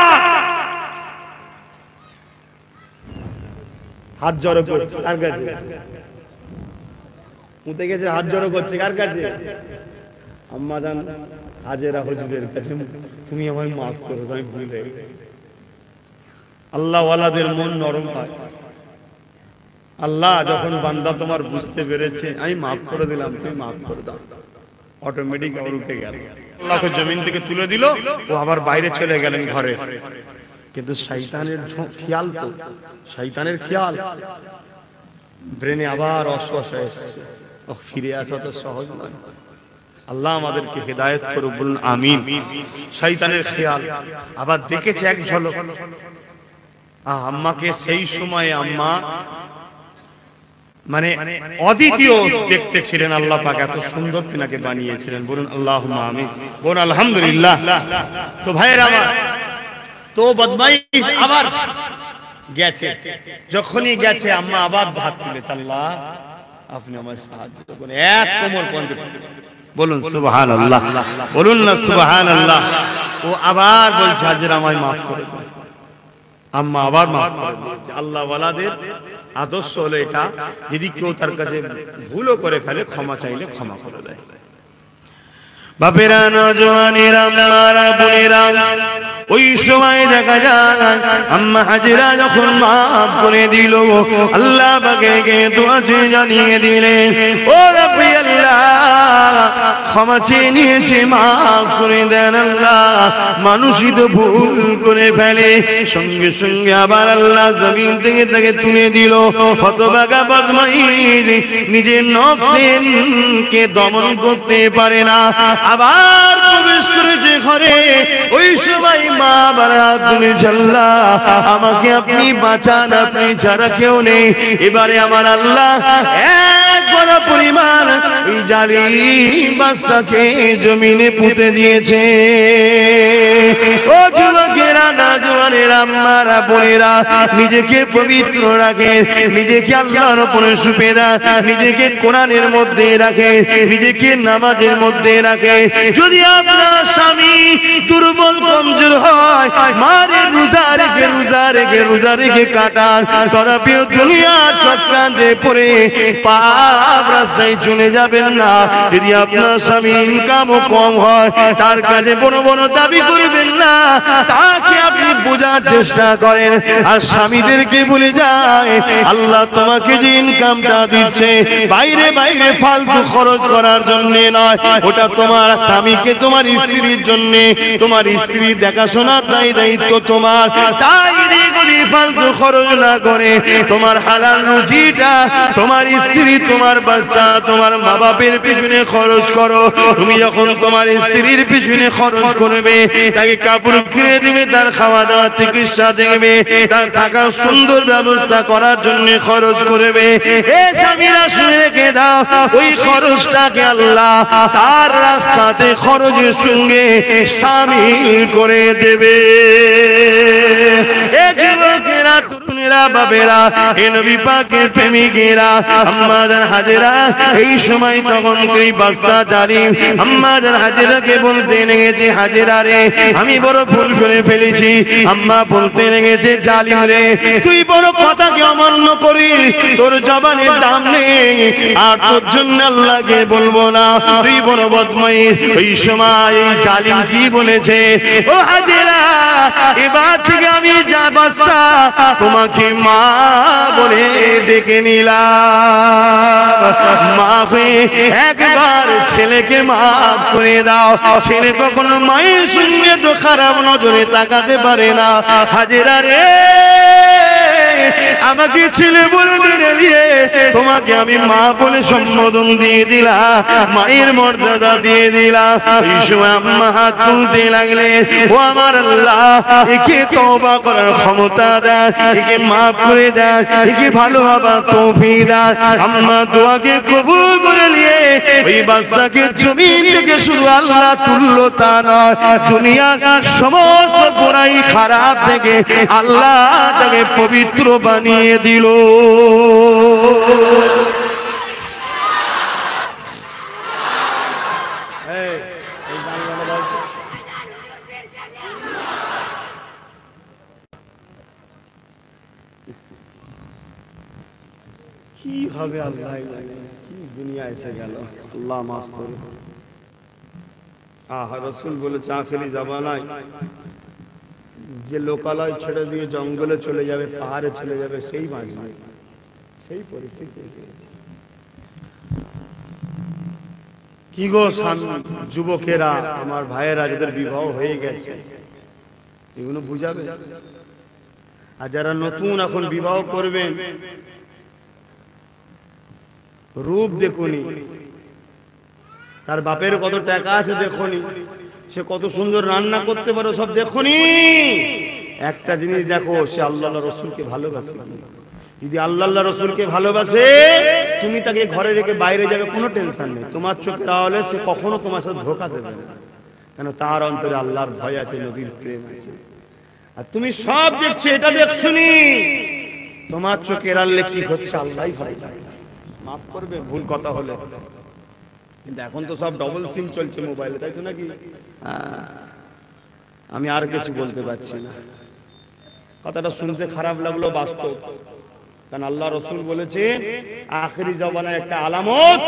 [SPEAKER 2] হাত জড়ো করছে কার কাছে? মুতে গেছে, হাত জড়ো করছে কার কাছে? আম্মা জান হাজেরা হুজুরের কাছে। তুমি আমায় মাফ করো, আমি ভুল হয়ে গেছি। আল্লাহ ওয়ালাদের মন নরম হয়। আল্লাহ যখন বান্দা তোমার বুঝতে পেরেছে আমি মাফ করে দিলাম, তুমি মাফ করে দাও, অটোমেটিক আবার উঠে গেল। আল্লাহকে জমিন থেকে তুলে দিল, ও আবার বাইরে চলে গেলেন ঘরে। কিন্তু শয়তানের খেয়াল, তো শয়তানের খেয়াল ব্রেনে আবার অসুবিধা এসছে, ফিরে আসা তো সহজ নয়। আল্লাহ আমাদেরকে হেদায়েত করুক, বলুন আমিন। শয়তানের খেয়াল আবার দেখেছে এক ঝলক আম্মাকে। সেই সময় আম্মা মানে অদ্বিতীয় দেখতে ছিলেন, আল্লাহ পাক এত সুন্দর তিনাকে বানিয়েছিলেন, বলুন আল্লাহুম্মা আমিন, বলুন আলহামদুলিল্লাহ। তো ভাইয়েরা আমার, তো বদমাইশ আবার গেছে, যখনই গেছে আম্মা আবার হাত তুলেছে, আল্লাহ আপনি আমায় সাহায্য করুন, এক কোমর পর্যন্ত, বলুন সুবহানাল্লাহ, বলুন না সুবহানাল্লাহ। ও আবার বলছে হাজেরা আমায় মাফ করে দিন। আম্মা আবার মাফ করে দিয়েছে। আল্লাহ ওয়ালাদের আদর্শ হলো এটা, যদি কেউ তার কাছে ভুলও করে ফেলে ক্ষমা চাইলে ক্ষমা করে দেয়।
[SPEAKER 1] বাপেরা, নওজওয়ানেরা, মারা, বোনেরা, ওই সময় দেখা যায় আম্মা হাজেরা যখন মাফ করে দিল, আল্লাহ পাকে দোয়া জানিয়ে দিলেন, ও রব্বি আল্লাহ ক্ষমা চেয়ে নিয়েছে, মাফ করে দেন আল্লাহ। মানুষই তো ভুল করে ফেলে, সঙ্গে সঙ্গে আবার আল্লাহ জমিন থেকে তাকে তুলে দিল। হতভাগা বদমাইশ নিজের নফসকে দমন করতে পারে না, আবার প্রবেশ করেছে ঘরে। ওই সময় মা বারা তুমি জাল্লা, আমাকে আপনি বাঁচান, আপনি ছাড়া কেউ নেই। এবারে আমার আল্লাহ এক বড় পরিমাণ এই জালিম বাদশাকে জমিনে পুঁতে দিয়েছে। ও যুবকেরা, নওজওয়ানেরা, আম্মারা, বোনেরা, নিজেকে পবিত্র রাখে, নিজেকে আল্লাহর উপরে সুপেদা, নিজেকে কোরআনের মধ্যে রাখে, নিজেকে নামাজের মধ্যে রাখে। যদি আপনার স্বামী দুর্বল কমজোর হয়, মারে রোজা রেখে রোজা রেখে রোজা রেখে কাটান, তথাপিও দুনিয়ার চক্রান্তে পড়ে পাপ রাস্তায় চলে যাবেন না। যদি আপনার স্বামী ইনকামও কম হয়, তার কাছে বড় বড় দাবি করবেন না, তাকে আপনি বোঝার চেষ্টা করেন। আর স্বামীদেরকে বলে যায়, আল্লাহ তোমাকে যে ইনকামটা দিচ্ছে বাইরে বাইরে ফালতু খরচ করার জন্য নয়, ওটা তোমার স্বামীকে, তোমার স্ত্রীর জন্য, তোমার স্ত্রী দেখাশোনার দায়িত্ব তোমার। তাই ফালতু খরচ না করে তোমার হালাল রুজিটা তোমার স্ত্রী, তোমার বাচ্চা, তোমার মা বাপের পিছনে খরচ করো। তুমি যখন তোমার স্ত্রীর পিছনে খরচ করবে, তাকে কাপড় কিনে দেবে, তার খাওয়া দাওয়া চিকিৎসা দেবে, তার থাকার সুন্দর ব্যবস্থা করার জন্য খরচ করবে। এ স্বামীরা শুনে রেখে দাও, ওই খরচটাকে আল্লাহ তার রাস্তাতে খরচের সঙ্গে শামিল করে দেবে। এ যুবকেরা, তরুণেরা, বাবেরা, এ নবী পাকের প্রেমিকেরা, আম্মা জান হাজেরা, এই সময় তখন তুই বাদশা জালিম আম্মা জান হাজেরাকে বলতে লেগেছে, হাজেরা রে, আমি বড় ভুল করে ফেলেছি। আম্মা বলতে লেগেছে, জালিম রে, তুই বড় কথাকে অমান্য করিস, তোর জবানের দাম নেই, আর তোর জন্য আল্লাহকে বলবো না, তুই বড় বদমাইশ। ওই সময় জালিম কি বলেছে, ও হাজেরা, এবার থেকে আমি যা বাদশা তোমাকে মা বলে ডেকে নিলাম। মাফে একবার ছেলেকে মাফ করে দাও। ছেলে কখনো মায়ের সঙ্গে তো খারাপ নজরে তাকাতে পারে না। হাজেরা রে, আমাকে ছেলে বলে দিয়ে তোমাকে আমি মা বলে সম্বোধন দিয়ে দিলাম, মায়ের মর্যাদা দিয়ে দিলাম। এই সময় আম্মা হাত তুলতে লাগলেন, ও আমার আল্লাহ, একে তওবা করার ক্ষমতা দেন, একে মাফ করে দেন, একে ভালো হবার তৌফিক দেন। আম্মা দোয়াকে কবুল করে নিয়ে ওই বাচ্চাকে জমিন থেকে শুধু আল্লাহ তুললো তা নয়, দুনিয়ার সমস্ত গোড়াই খারাপ থেকে আল্লাহ তাকে পবিত্র বানিয়ে দিল। কি হবে আল্লাহ জানে, কি দুনিয়া এসে গেল, আল্লাহ মাফ করুন। রাসূল বলেছে, আখেরি জামানায় যে লোকালয় ছেড়ে দিয়ে জঙ্গলে চলে যাবে, পাহাড়ে চলে যাবে, সেই বাঁচবে, সেই পরিস্থিতি। কি গো যুবকেরা, আমার ভাইয়েরা, যাদের বিবাহ হয়ে গেছে, এগুলো বুঝাবে। আর যারা নতুন এখন বিবাহ করবেন, রূপ দেখুনি, তার বাপের কত টাকা আছে দেখুনি, সে কত সুন্দর রান্না করতে পারে সব দেখুনি। একটা জিনিস দেখো, সে আল্লাহ রসুলকে ভালোবাসে। যদি আল্লাহ রসুলকে ভালোবাসে, তুমি তাকে ঘরে রেখে বাইরে যাবে, কোনো টেনশন নেই। তোমার চোখের আড়ালে সে কখনো তোমার সাথে ধোঁকা দেবে না, কেন তার অন্তরে আল্লাহর ভয় আছে, নবীর প্রেম আছে। আর তুমি সব দেখছো, এটা দেখছুনি, তোমার চোখের আড়ালে কি হচ্ছে আল্লাহই ভালো জানে। মাফ করবে ভুল কথা হলে, কিন্তু এখন তো সব ডবল সিম চলছে মোবাইলে, তাই তো নাকি? আমি আর কিছু বলতে পারছি না। কথাটা শুনতে খারাপ লাগলো, বাস্তব। কারণ আল্লাহ রসুল বলেছে, আখেরি জামানার একটা আলামত,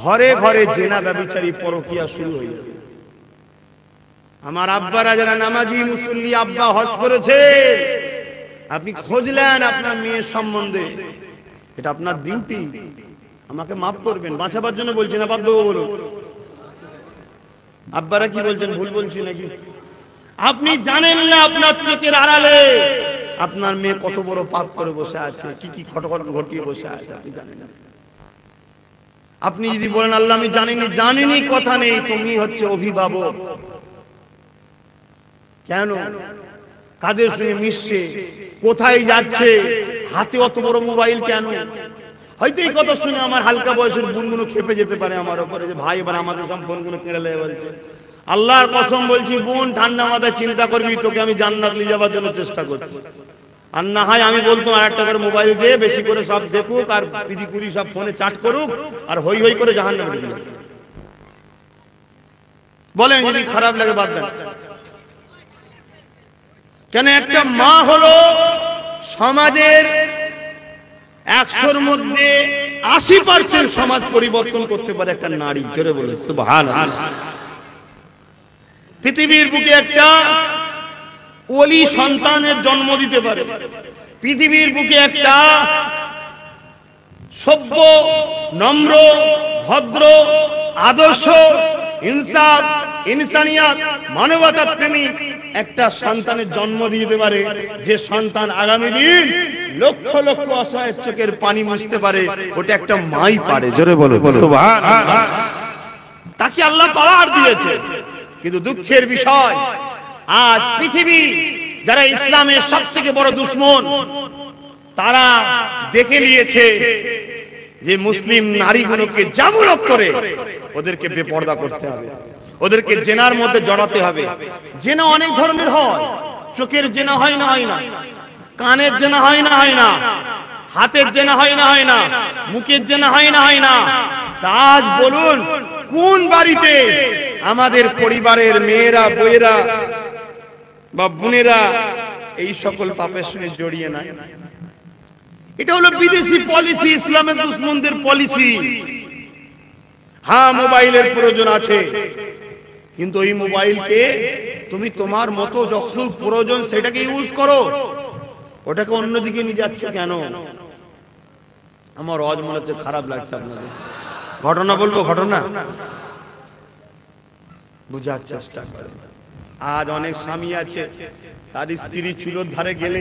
[SPEAKER 1] ঘরে ঘরে জেনা ব্যভিচারী পরকিয়া শুরু হয়ে যাবে। আমার আব্বারা যারা নামাজি মুসল্লি, আব্বা হজ করেছে, আপনি খোঁজলেন আপনার মেয়ের সম্বন্ধে, এটা আপনার ডিউটি। আমাকে মাফ করবেন, বাঁচাবার জন্য বলছি না, বাদ দেবো বলুন। আব্বারা কি বলছেন, ভুল বলছি নাকি? আপনি জানেন না আপনার চোখের আড়ালে আপনার মেয়ে কত বড় পাপ করে বসে আছে, কি কি ঘটনা ঘটিয়ে বসে আছে, আপনি জানেন না। আপনি যদি বলেন আল্লাহ আমি জানিনি, জানিনি কথা নেই, তুমি হচ্ছে অভিভাবক। কেন? কাদের সঙ্গে মিশছে, কোথায় যাচ্ছে, হাতে অত বড় মোবাইল কেন?
[SPEAKER 2] হয়তো এই কথা শুনে আমার হালকা বয়সের বোনগুলো খেপে যেতে পারে আমার উপরে, যে ভাই এবার আমাদের সব বোনগুলো কেড়ে লেগে বলছে। আল্লাহর কসম বলছি বোন, ঠান্ডা মাথায় চিন্তা করবি, তোকে আমি জান্নাত নিয়ে যাওয়ার জন্য চেষ্টা করছি। আর না হয় আমি বলতাম আর একটা করে মোবাইল দিয়ে বেশি করে সব দেখুক, আর পিদি কুদি সব ফোনে চাট করুক, আর হই হই করে জাহান্নামে ঢুকে যাক। বলেন যদি খারাপ লাগে বাদ দেন। কেন একটা মা হলো সমাজের 100-র মধ্যে 80% সমাজ পরিবর্তন করতে পারে একটা নারী। জোরে বলে সুবহানাল্লাহ। পৃথিবীর বুকে একটা ওলি সন্তানের জন্ম দিতে পারে, পৃথিবীর বুকে একটা সভ্য, নম্র, ভদ্র, আদর্শ, ইনসাফ, ইনসানিয়াত, মানবতা প্রেমী একটা সন্তানের জন্ম দিতে পারে, যে সন্তান আগামী দিন লক্ষ লক্ষ অসহায় চোখের পানি মুছতে পারে। ওটা একটা মাই পারে। জোরে বলো সুবহানাল্লাহ। তাকে আল্লাহ পাওয়ার দিয়েছে। কিন্তু দুঃখের বিষয়, আজ পৃথিবী যারা ইসলামের সবথেকে বড় দুশমন, তারা দেখে নিয়েছে যে মুসলিম নারীগুলোকে জামুলক করে ওদেরকে বেপর্দা করতে হবে, ওদেরকে জেনার মধ্যে জড়াতে হবে। জেনা অনেক ধরনের হয়। চোখের জেনা হয় না, হয় না, কানের জেনা হয় না, হয় না, হাতের জেনা হয় না, হয় না, মুখের জেনা হয় না, হয় না। তা আজ বলুন কোন বাড়িতে আমাদের পরিবারের মেয়েরা, বউয়েরা বা বোনেরা এই সকল পাপের সঙ্গে জড়িয়ে নাই? এটা হলো বিদেশি পলিসি, ইসলামের দুশমনদের পলিসি। হ্যাঁ, মোবাইলের প্রয়োজন আছে, কিন্তু ওই মোবাইলকে তুমি তোমার মতো যখন প্রয়োজন সেটাকে ইউজ করো, ওটাকে অন্যদিকে নিয়ে যাচ্ছ কেন? আমার আজ মনে হচ্ছে খারাপ লাগছে আপনাদের। ঘটনা বলবো, ঘটনা বুঝার চেষ্টা করে। আজ অনেক স্বামী আছে, তার স্ত্রী চুলোর ধারে গেলে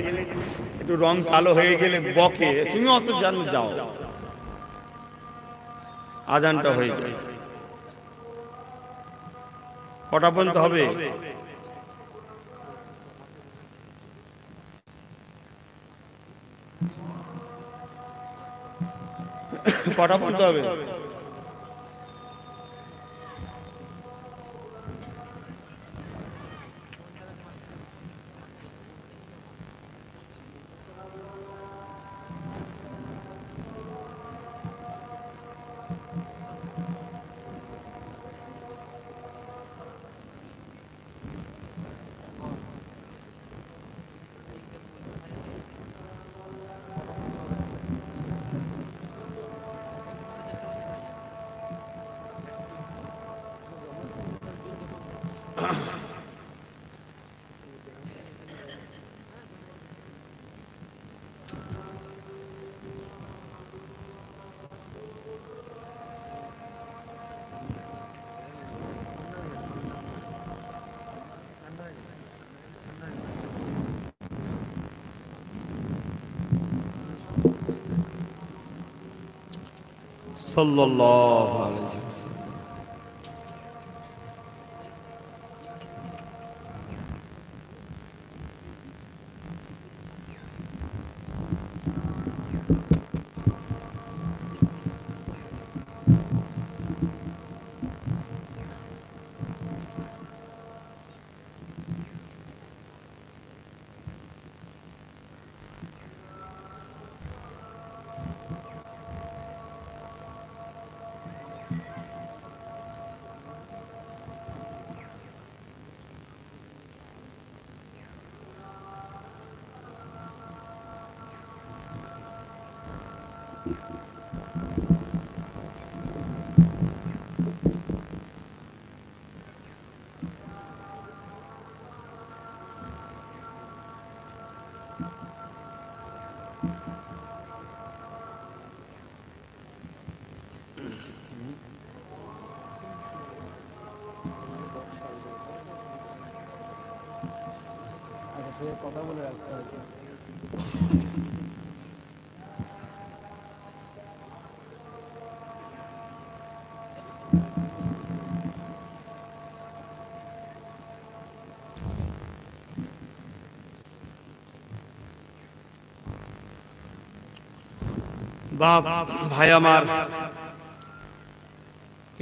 [SPEAKER 2] একটু রং কালো হয়ে গেলে বকে, তুমি অত জানো, যাও, আজানটা হয়ে যায়। কটা পর্যন্ত হবে? কটা পর্যন্ত হবে? সাল্লাল্লাহু আলাইহি ওয়াসাল্লাম। কথা বলে রাখতে হবে। বাপ ভাই আমার,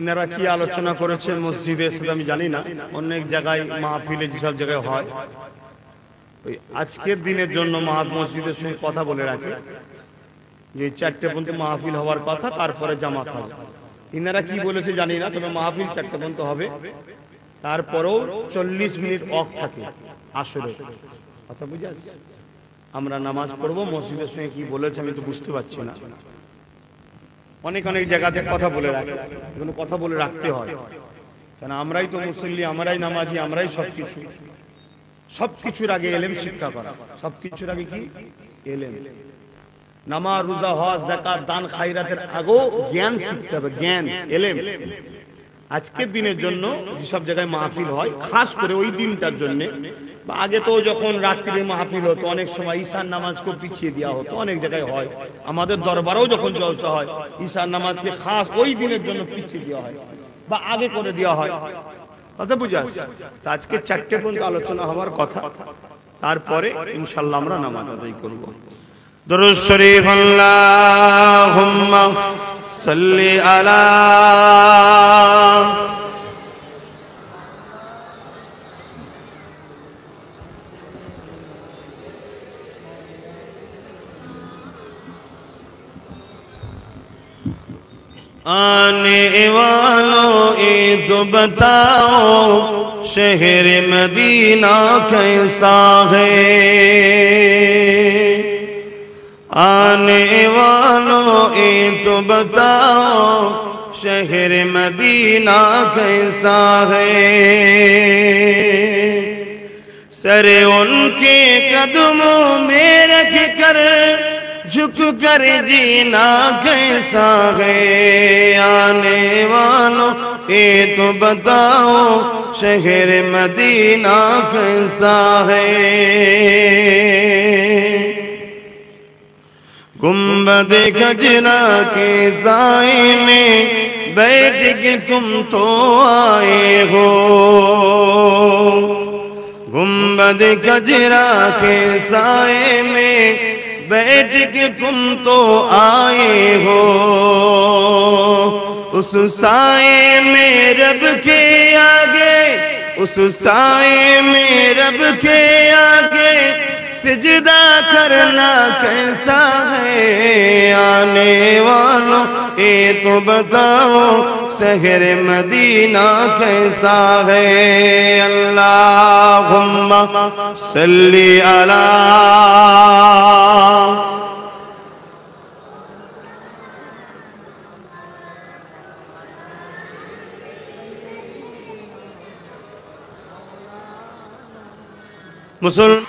[SPEAKER 2] ইনারা কি আলোচনা করেছেন মসজিদে সেটা আমি জানি না, অনেক জায়গায় মাহফিলে যেসব জায়গায় হয়, ওই আজকের দিনের জন্য মসজিদের সঙ্গে কথা বলে রাখে যে 4টে পর্যন্ত মাহফিল হওয়ার কথা, তারপরে জামাত হবে। ইনারা কি বলেছে জানি না, তবে মাহফিল 4টে পর্যন্ত হবে, তারপরেও 40 মিনিট অফ থাকে আসরে। কথা বুঝে আসছে? আমরা নামাজ পড়বো, মসজিদের সঙ্গে কি বলেছে আমি তো বুঝতে পারছি না। অনেক অনেক জায়গাতে কথা বলে রাখে, এগুলো কথা বলে রাখতে হয়, কারণ আমরাই তো মুসল্লি, আমরাই নামাজি, আমরাই সবকিছু। সবকিছুর আগে এলেম শিক্ষা করা, সবকিছুর আগে কি এলেম। নামাজ, রোজা, হজ, যাকাত, দান, খায়রাতের আগেও জ্ঞান শিখতে হবে, জ্ঞান, এলেম। আজকের দিনের জন্য যেসব জায়গায় মাহফিল হয়, খাস করে ওই দিনটার জন্য, বা আগে তো যখন রাত্রিরে মাহফিল হতো, অনেক সময় ঈশার নামাজকে পিছিয়ে দেওয়া হতো, অনেক জায়গায় হয়। আমাদের দরবারেও যখন জলসা হয়, ঈশার নামাজকে খাস ওই দিনের জন্য পিছিয়ে দেওয়া হয় বা আগে করে দেওয়া হয়। কথা বুঝে আসছে? আজকে 4টে পর্যন্ত আলোচনা হওয়ার কথা, তারপরে ইনশাআল্লাহ আমরা নামাজ আদায় করব।
[SPEAKER 1] দুরূদ শরীফ আল্লাহুম্মা সাল্লি আলা आने वालों ये तो बताओ शहर मदीना कैसा है। आने वालों ये तो बताओ शहर मदीना कैसा है। सर उनके कदमों में रख कर झुक कर जीना कैसा है। आने वालों ये तो बताओ शहर मदीना कैसा है। गुंबद खजरा के साए में बैठ के तुम तो आए हो। गुंबद खजरा के साए में बैठ के तुम तो आए हो। उस साए में रब के आगे, उस साए में रब के आगे सिजदा करना कैसा है। आने वालों ये तो बताओ शहर मदीना कैसा है। अल्लाहुम्मा सल्ली अला मुसलमान।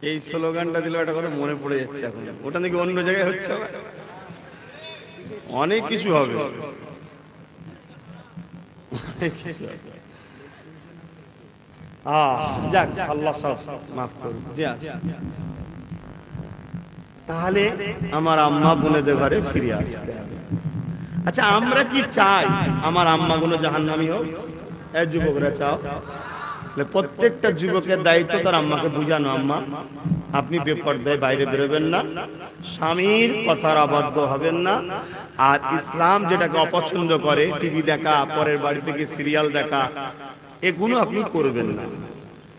[SPEAKER 2] এই স্লোগানটা দিলে একটা কথা মনে পড়ে যাচ্ছে এখন, ওটা নাকি অন্য জায়গায় হচ্ছে, অনেক কিছু হবে। যাক, আল্লাহ সব মাফ করুন। তাহলে আমার আম্মা বোনেদের ঘরে ফিরে আসতে হবে। আচ্ছা, আমরা কি চাই আমার আম্মা গুলো জাহান্নামী হোক? এই যুবকরা চাও? প্রত্যেকটা যুবকের দায়িত্ব তার আম্মাকে বুঝানো, আম্মা আপনি বেপরদায় বাইরে বেরোবেন না, স্বামীর কথার অবাধ্য হবেন না, আর ইসলাম যেটাকে অপছন্দ করে, টিভি দেখা, পরের বাড়ি থেকে সিরিয়াল দেখা, এগুলো আপনি করবেন না।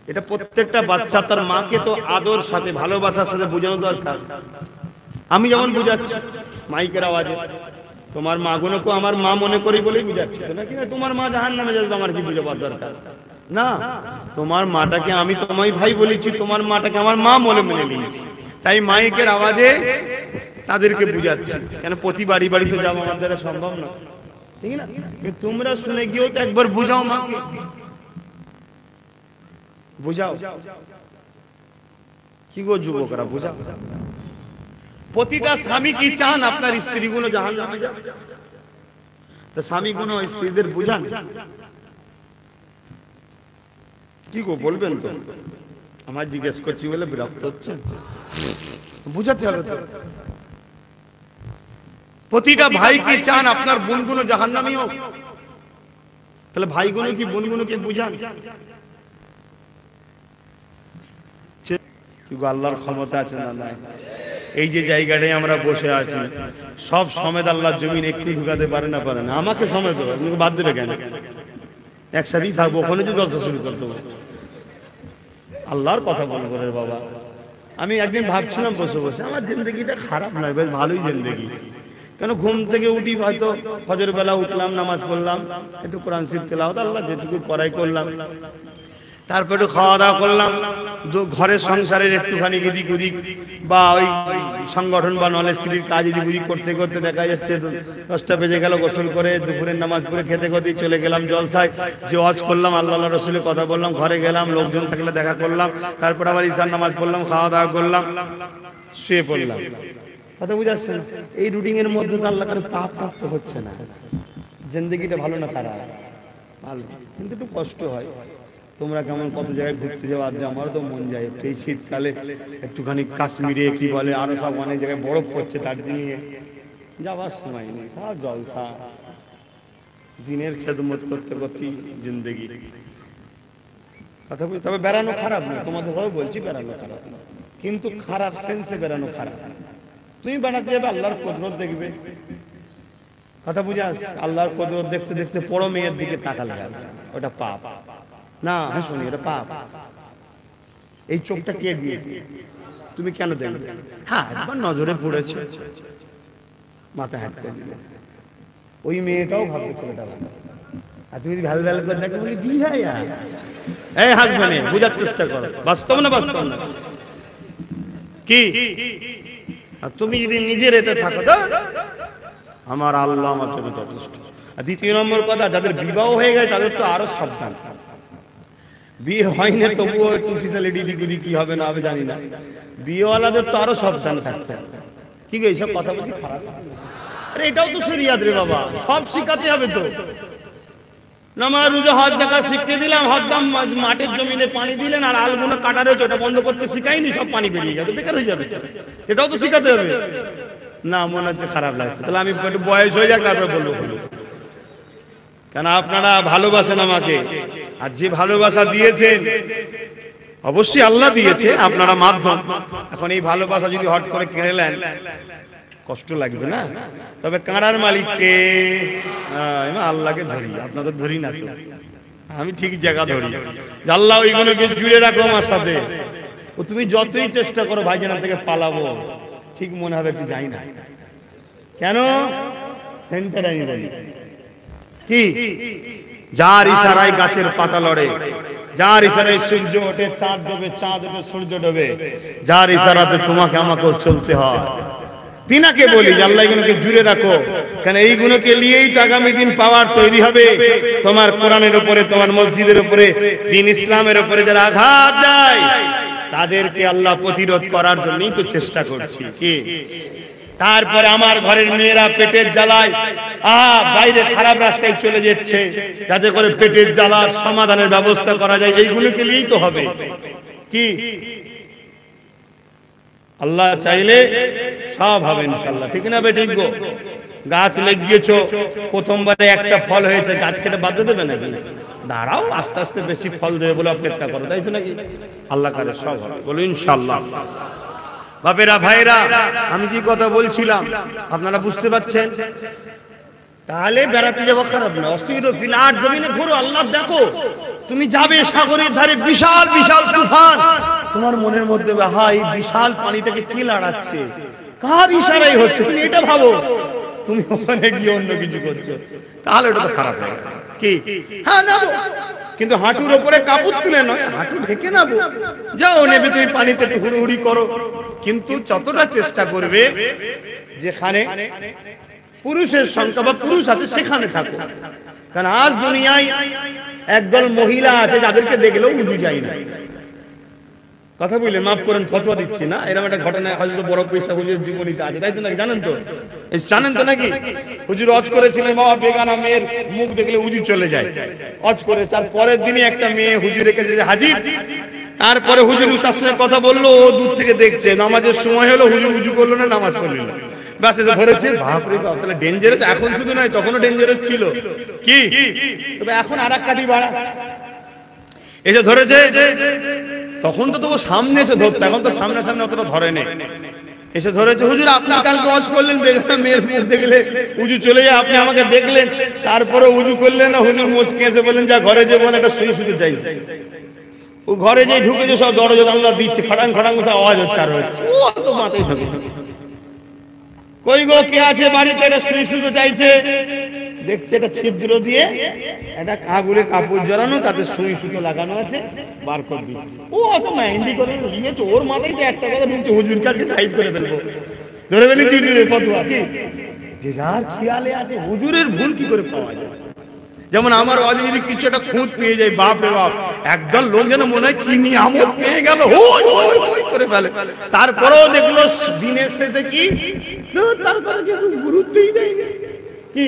[SPEAKER 2] এটা প্রত্যেকটা বাচ্চা তার মাকে তো আদর সাথে, ভালোবাসার সাথে বোঝানো দরকার। আমি যেমন বুঝাচ্ছি মাইকের আওয়াজে, তোমার মা গুলোকে আমার মা মনে করি বলেই বুঝাচ্ছি তো, নাকি না তোমার মা জাহান্নামে যাবে, আমার কি বুঝাবার দরকার? না, তোমার মাটাকে আমি তোমায় ভাই বলেছি, তোমার মাটাকে আমার মা বলে মেনে নিয়েছি, তাই মাইকের আওয়াজে তাদেরকে বুঝাচ্ছি। কেন প্রতি বাড়ি বাড়ি তো যাওয়া আমার দ্বারা সম্ভব না, ঠিক না? তোমরা শুনে গিয়েও তো একবার বুঝাও মাকে, বুঝাও। কি গো যুবকরা, বুঝাও। প্রতিটা স্বামী কি চান আপনার স্ত্রীগুলো জাহান্নামে যাক? তো স্বামীগুলো স্ত্রীদের বুঝান। কি গো বলবেন তো? আমার জিজ্ঞেস করছি বলে বিরক্ত হচ্ছেন? বুঝাতে হবে তো। প্রতিটা ভাই কি চান আপনার বোনগুলো জাহান্নামী হোক? তাহলে ভাইগুলো কি বোনগুলোকে বুঝান। আল্লাহর ক্ষমতা আছে না নাই? এই যে জায়গাটায় আমরা বসে আছি, সব সমেত আল্লাহর জমিন একটু ঢুকাতে পারে না? পারে না। আমাকে সমেত বাদ দেবে কেন? একসাথেই থাকবো, ওখানে যে জলসা শুরু করতে হবে। আল্লাহর কথা বলবো রে বাবা। আমি একদিন ভাবছিলাম বসে বসে, আমার জিন্দগিটা খারাপ নয়, বেশ ভালোই জিন্দগি। কেন ঘুম থেকে উঠি, হয়তো ফজর বেলা উঠলাম, নামাজ পড়লাম, একটু কোরআন শরীফ তেলাওয়াত আল্লাহ যেটুকু পড়াই করলাম, তারপর একটু খাওয়া দাওয়া করলাম, ঘরের সংসারের একটুখানি এদিক ওদিক বা ওই সংগঠন বা নলেজ স্ত্রীর কাজ এদিক ওদিক করতে করতে দেখা যাচ্ছে 10টা বেজে গেল, গোসল করে দুপুরের নামাজ পড়ে খেতে খেতে চলে গেলাম জলসায়, যে ওয়াজ করলাম, আল্লাহ রসুলের কথা বললাম, ঘরে গেলাম, লোকজন থাকলে দেখা করলাম, তারপর আবার ঈশার নামাজ পড়লাম, খাওয়া দাওয়া করলাম, শুয়ে পড়লাম। কথা বুঝাচ্ছেন? এই রুটিন এর মধ্যে তো আল্লাহ কারো পাপ প্রাপ্ত হচ্ছে না। জিন্দগিটা ভালো না খারাপ? ভালো, কিন্তু একটু কষ্ট হয়। তোমরা কেমন কত জায়গায় ঘুরতে যাও, আজ আমারও তো মন যায় এই শীতকালে একটুখানি কাশ্মীরে, কি বলে আরো সব অনেক জায়গায় বরফ পড়ছে, দার্জিলিং এ যাওয়ার সময় নেই, সব জলসা, দিনের খেদমত করতে করতে জিন্দগি। কথা বলি, তবে বেড়ানো খারাপ না, তোমাদের ভাবে বলছি বেড়ানো খারাপ না, কিন্তু খারাপ সেন্সে বেড়ানো খারাপ। তুমি বেড়াতে যাবে, আল্লাহর কুদরত দেখবে। কথা বুঝে আস, আল্লাহর কুদরত দেখতে দেখতে বড় মেয়ের দিকে তাকালে ওটা পাপ না? হ্যাঁ শুনি, এটা পাপ। এই চোখটা কে দিয়েছে? তুমি কেন দেখবে? হ্যাঁ একবার নজরে পড়েছে, মাথা হ্যাট করে দিলে, ওই মেয়েটাও ভাববে ছেলেটা ভালো, আর তুমি ভালো ভালো করে দেখো বলি বিয়ে। এই হাজবেন্ড, বোঝার চেষ্টা করো, বাস্তব না বাস্তব না কি? আর তুমি যদি নিজের এতে থাকো, আমার আল্লাহ আমার জন্য যথেষ্ট। আর দ্বিতীয় নম্বর কথা, যাদের বিবাহ হয়ে গেছে তাদের তো আরো সাবধান। বিয়ে হয়নি তবুও একটু ফিসালিটি দিক ওদিক কি হবে না হবে জানি না, বিয়েওয়ালাদের তো আরো সাবধান থাকতে হবে। কি গো এইসব কথা বলছি খারাপ? আরে এটাও তো শরিয়াত রে বাবা, সব শিখাতে হবে তো। নামাজ রোজা হজ জাকাত শিখতে দিলাম, হরদম মাঠের জমিনে পানি দিলেন, আর আলগুলো কাটা রয়েছে ওটা বন্ধ করতে শিখাইনি, সব পানি বেরিয়ে গেছে, বেকার হয়ে যাবে। এটাও তো শিখাতে হবে না? মনে হচ্ছে খারাপ লাগছে, তাহলে আমি একটু বয়স হয়ে যাক তারপরে বলবো। কেন আপনারা ভালোবাসেন আমাকে, আর যে ভালোবাসা দিয়েছেন অবশ্যই আল্লাহ দিয়েছে, আপনারা মাধ্যম। এখন এই ভালোবাসা যদি হট করে কেড়ে নেন কষ্ট লাগবে না? তবে কাঁড়ার মালিককে, আল্লাহকে ধরি, আপনাদের ধরি না তো, আমি ঠিক জায়গা ধরি। আল্লাহ ওইগুলোকে জুড়ে রাখো আমার সাথে। ও তুমি যতই চেষ্টা করো ভাইজানা থেকে পালাবো, ঠিক মনে হবে একটু যাই না। কেন? সেন্টার আমি বলি কি, যার ইশারায় গাছের পাতা লড়ে, যার ইশারায় সূর্য ওঠে, চাঁদ ডোবে, চাঁদ ওঠে, সূর্য ডোবে, যার ইশারাতে তোমাকে আমাকেও চলতে হয়, তিনাকে বলি যে আল্লাহ এগুলোকে জুড়ে রাখো। কারণ এইগুলোকে নিয়েই তো আগামী দিন পাওয়ার তৈরি হবে। তোমার কোরআনের উপরে, তোমার মসজিদের উপরে, দ্বীন ইসলামের উপরে যারা আঘাত দেয় তাদেরকে আল্লাহ প্রতিরোধ করার জন্যই তো চেষ্টা করছি। কি তারপরে আমার ঘরের মেয়েরা পেটের জ্বালায় বাইরে খারাপ রাস্তায় চলে যাচ্ছে, যাতে করে পেটের জ্বালার সমাধানের ব্যবস্থা করা যায়, এইগুলোকে নিয়েই তো হবে। কি আল্লাহ চাইলে সব হবে ইনশাআল্লাহ, ঠিক না বেঠিক গো? গাছ লাগিয়েছো, প্রথমবারে একটা ফল হয়েছে, গাছ কেটে বাদ দেবে নাকি? দাঁড়াও, আস্তে আস্তে বেশি ফল দেবে বলে অপেক্ষা করো, তাই তো নাকি? আল্লাহ করে সব হবে, বলো ইনশাআল্লাহ। বাপেরা ভাইরা, আমি যে কথা বলছিলাম আপনারা বুঝতে পারছেন? তাহলে বেড়াতে যাবো খারাপ না, অসির ফিল আরদ, জমিনে ঘুরো, আল্লাহ দেখো। তুমি যাবে সাগরের ধারে, বিশাল বিশাল তুফান, তোমার মনের মধ্যে এই বিশাল পানিটাকে কি লড়াচ্ছে, কার ইশারায় হচ্ছে, তুমি এটা ভাবো। তুমি ওখানে গিয়ে অন্য কিছু করছো, তাহলে ওটা তো খারাপ হবে। কি হ্যাঁ নাবো, কিন্তু হাঁটুর ওপরে কাপড় তুলে নয়, হাঁটু ঢেকে নাবো। যাও নেবে তুমি পানিতে একটু হুড়ুহুড়ি করো, কিন্তু যতটা চেষ্টা করবে যেখানে পুরুষের সংখ্যা বা পুরুষ আছে সেখানে থাকো। কারণ আজ দুনিয়ায় একদল মহিলা আছে যাদেরকে দেখলেও উজু যায় না। কথা বললেন, মাফ করেন, ফতোয়া দিচ্ছি না, এরকম একটা ঘটনা হয়তো বড় পয়সা হুজুরের জীবনীতে আছে, তাই তো নাকি? জানেন তো, জানেন তো নাকি? হুজুর অজ করেছিলেন, বাবা বেগানা মেয়ের মুখ দেখলে উজু চলে যায়, অজ করে। তার পরের দিনই একটা মেয়ে হুজুর রেখেছে হাজির, তারপরে হুজুর তার সাথে কথা বললো, ও দূর থেকে দেখছে, নামাজের সময় হলো, হুজুর উজু করলো না, নামাজ পড়লো না। বাস এসে ধরেছে, বাপরে বাপ, তাহলে ডেঞ্জারাস এখন শুধু নয়, তখনও ডেঞ্জারাস ছিল কি, তবে এখন আর এক কাঠি বাড়া। এসে ধরেছে, তখন তো তবু সামনে এসে ধরতো, এখন তো সামনে সামনে অতটা ধরে নেই। এসে ধরেছে, হুজুর আপনি কালকে ওয়াজ করলেন, দেখলাম মেয়ের মুখ দেখলে উজু চলে যায়, আপনি আমাকে দেখলেন, তারপরে উজু করলেন না। হুজুর মুচকে এসে বললেন, যা ঘরে যে বলে একটা শুয়ে শুতে চাইছে। ও ঘরে যে ঢুকেছে, সব দরজা জানলা দিচ্ছে, খটাং খটাং করে আওয়াজ হচ্ছে, আর হচ্ছে, ও তো মাথায় থাকে। কই গো, কে আছে বাড়িতে? এটা শুয়ে শুতে চাইছে। দেখছে এটা ছিদ্র দিয়ে একটা কাগজে কাপড় জড়ানো, তাতে সুই সুতো লাগানো আছে, বার করে দিচ্ছে। ও অত মেহেন্দি করে নিয়েছে, ওর মাথায় তো একটা কথা ঢুকছে, হুজুর কালকে সাইজ করে ফেলবো, ধরে ফেলেছি হুজুরের ফতোয়া। কি যে যার খেয়ালে আছে, হুজুরের ভুল কি করে পাওয়া যায়? যেমন আমার ওয়াজে যদি কিছু একটা খুঁত পেয়ে যায়, বাপ রে বাপ, একদল লোক যেন মনে হয় কি নিয়ামত পেয়ে গেল, হই হই হই করে ফেলে। তারপরেও দেখলো দিনের শেষে কি, তার কথা কেউ গুরুত্বই দেয়নি। কি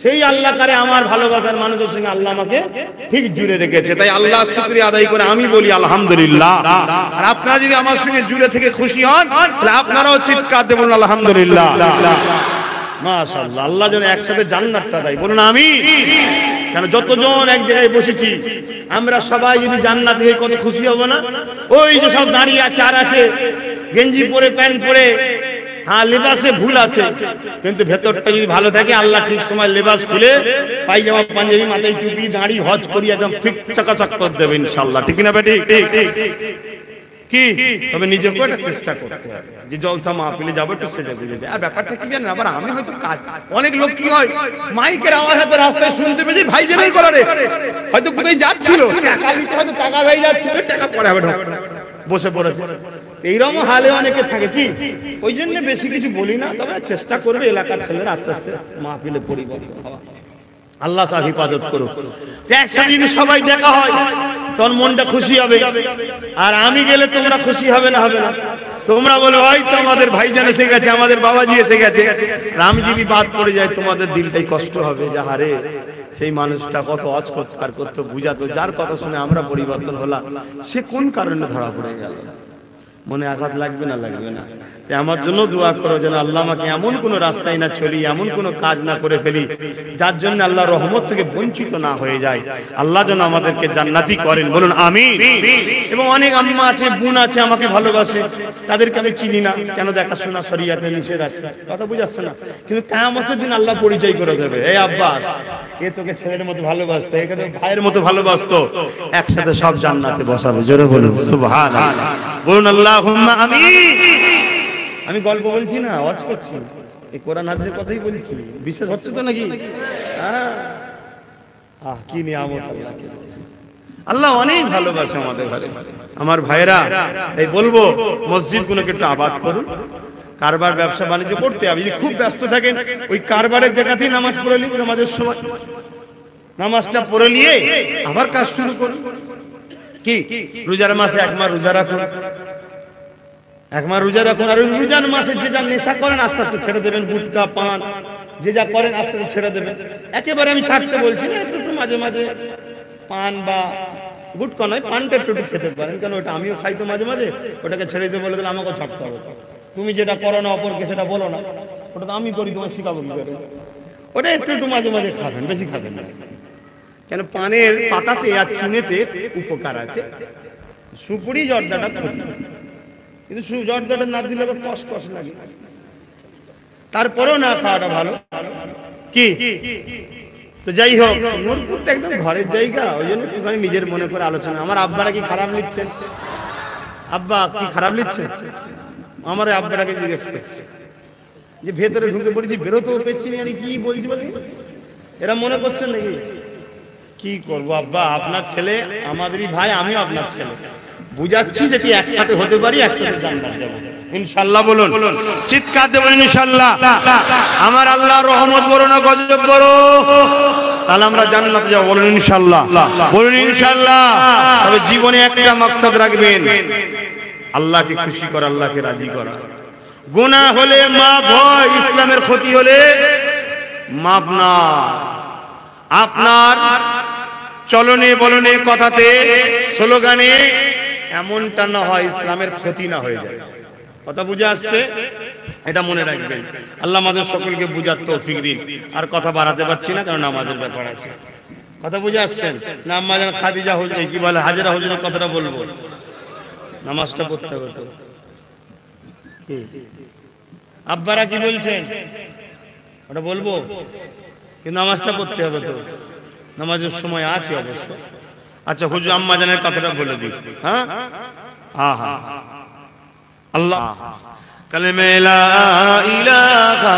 [SPEAKER 2] সেই আল্লাহ কারে আমার ভালোবাসার মানুষের সঙ্গে আল্লাহ আমাকে ঠিক জুড়ে রেখেছে। তাই আল্লাহ শুকরিয়া আদায় করে আমি বলি আলহামদুলিল্লাহ। আর আপনারা যদি আমার সঙ্গে জুড়ে থেকে খুশি হন, তাহলে আপনারাও চিৎকার দিয়ে বলুন আলহামদুলিল্লাহ। মাশাআল্লাহ, আল্লাহ যেন একসাথে জান্নাতটা দেয়, বলুন আমিন। কেন যতজন এক জায়গায় বসেছি, আমরা সবাই যদি জান্নাত হয়ে কত খুশি হব না? ওই যে সব দাঁড়িয়ে আছে, আর আছে গেঞ্জি পরে, প্যান্ট পরে, হ্যাঁ লেবাসে ভুল আছে, কিন্তু ভেতরটা যদি ভালো থাকে, আল্লাহ ঠিক সময় লেবাস খুলে পায়জামা পাঞ্জাবি মাথায় টুপি দাঁড়ি হজ করি একদম ফিট চাকাচাক করে দেবে ইনশাআল্লাহ। ঠিক না বেটি? কি তবে নিজেকে একটা চেষ্টা করতে হবে যে জলসা মাহফিলে যাবো একটু সেজে গুজে যায়। আর ব্যাপারটা কি জানেন, আবার আমি হয়তো কাজ, অনেক লোক কি হয় মাইকের আওয়াজ হয়তো রাস্তায় শুনতে পেয়েছি, ভাইজানের কলারে হয়তো কোথায় যাচ্ছিল, টাকা দিতে হয়তো টাকা দিয়ে যাচ্ছিল, টাকা পরে হবে বসে পড়েছে। এইরকম হালে অনেকে থাকে। কি ওই জন্য বেশি কিছু বলি না, তবে চেষ্টা করবে এলাকার ছেলেরা আস্তে আস্তে মাহফিলে পরিবর্তন হওয়া। আল্লাহ তাআলা হিফাজত করুক। একসাথে যদি সবাই দেখা হয়, তখন মনটা খুশি হবে। আর আমি গেলে তোমরা খুশি হবে না? হবে না? তোমরা বলো হয়তো আমাদের ভাইজান এসে গেছে, আমাদের বাবাজি এসে গেছে। আর আমি যদি বাদ পড়ে যাই, তোমাদের দিলটাই কষ্ট হবে যে হারে সেই মানুষটা কত অজ করতো আর করতো, বুঝাতো, যার কথা শুনে আমরা পরিবর্তন হলাম, সে কোন কারণে ধরা পড়ে গেল। মনে আঘাত লাগবে না? লাগবে না? আমার জন্য দোয়া করো যেন আল্লাহ আমাকে এমন কোন রাস্তায় না চলি, এমন কোন কাজ না করে ফেলি যার জন্য আল্লাহ রহমত থেকে বঞ্চিত না হয়ে যায়। আল্লাহ যেন আমাদেরকে জান্নাতি করেন, বলুন আমিন। এবং অনেক আম্মা আছে, বোন আছে আমাকে ভালোবাসে, তাদেরকে আমি চিনি না, কেন দেখাশোনা শরিয়াতে নিষেধ আছে, কথা বুঝাচ্ছে না, কিন্তু কিয়ামতের দিন আল্লাহ পরিচয় করে দেবে, এই আব্বাস এ তোকে ছেলের মতো ভালোবাসতো, একে তোকে ভাইয়ের মতো ভালোবাসতো, একসাথে সব জান্নাতে বসাবে। জোরে বলুন সুবহানাল্লাহ, বলুন আল্লাহুম্মা আমিন। আমি গল্প বলছি না, ওয়াজ করছি, এই কোরআন হাদিসের কথাই বলছি। বিশ্বাস হচ্ছে তো নাকি? কি নিয়ামত আল্লাহকে দিয়েছে। আল্লাহ অনেক ভালোবাসে আমাদের ঘরে। আমার ভাইরা, এই বলবো মসজিদগুলোকে একটু আবাদ করুন। কারবার ব্যবসা বাণিজ্য করতে হবে, যদি খুব ব্যস্ত থাকেন ওই কারবারের জায়গাতেই নামাজ পড়ে নিন, নামাজের সময় নামাজটা পড়ে নিয়ে আবার কাজ শুরু করুন। কি রোজার মাসে এক মাস রোজা রাখুন, এক মাস রোজা রাখুন। আর ওই রোজার মাসে যে যা নেশা করেন আস্তে আস্তে ছেড়ে দেবেন, গুটকা পান যে যা করেন আস্তে আস্তে ছেড়ে দেবেন। একেবারে আমি ছাড়তে বলছি না, একটু একটু মাঝে মাঝে পান বা গুটকা নয়, পানটা একটু একটু খেতে পারেন, কেন ওটা আমিও খাই তো মাঝে মাঝে, ওটাকে ছেড়ে দিতে বলে দিলে আমাকেও ছাড়তে হবে। তুমি যেটা করো না অপরকে সেটা বলো না, ওটা তো আমি করি, তোমার শিখাবো কি করে? ওটা একটু একটু মাঝে মাঝে খাবেন, বেশি খাবেন না। কেন পানের পাতাতে আর চুনেতে উপকার আছে, সুপুরি জর্দাটা ক্ষতি, কিন্তু জর্দাটা না দিলে আবার কষ কষ লাগে, তারপরেও না খাওয়াটা ভালো। কি তো যাই হোক, নূরপুর তো একদম ঘরের জায়গা, ওই জন্য একটুখানি নিজের মনে করে আলোচনা। আমার আব্বারা কি খারাপ লিখছেন? আব্বা কি খারাপ লিখছেন? আমার আব্বারাকে জিজ্ঞেস করছে যে ভেতরে ঢুকে পড়েছি, বেরোতেও পেয়েছি না, কি বলছি বলি, এরা মনে করছেন নাকি? কি করবো আব্বা, আপনার ছেলে আমাদেরই ভাই, আমিও আপনার ছেলে, বুঝাচ্ছি যদি একসাথে হতে পারি, একসাথে জান্নাত যাব ইনশাআল্লাহ। বলুন চিৎকার দেবেন ইনশাআল্লাহ। আমার আল্লাহর রহমত বড় না গজব বড়, তাহলে আমরা জান্নাতে যাব, বলুন ইনশাআল্লাহ, বলুন ইনশাআল্লাহ। তবে জীবনে একটা মাকসাদ রাখবেন, আল্লাহকে খুশি করা, আল্লাহকে রাজি করা। গুনাহ হলে মাফ হয়, ইসলামের ক্ষতি হলে মাফ না। আপনার চলনে বলনে কথাতে স্লোগানে এমনটা না হয় ইসলামের ক্ষতি না হয়ে যায়, কথা বুঝে আসছে? এটা মনে রাখবেন। আল্লাহ আমাদের সকলকে বুঝার তৌফিক দিন। আর কথা বাড়াতে পারছি না, কারণ নামাজের ব্যাপার আছে। কথা বুঝে আসছেন না? আম্মা জান খাদিজা কি বলে, হাজেরা হুজুরের কথাটা বলবো, নামাজটা পড়তে হবে তো। আব্বারা কি বলছেন ওটা বলবো, কিন্তু নামাজটা পড়তে হবে তো, নামাজের সময় আছে অবশ্য। আচ্ছা হুজুর আম্মা জানের কথাটা বলে দিই। হ্যাঁ হ্যাঁ হ্যাঁ, আল্লাহ কালেমে লা ইলাহা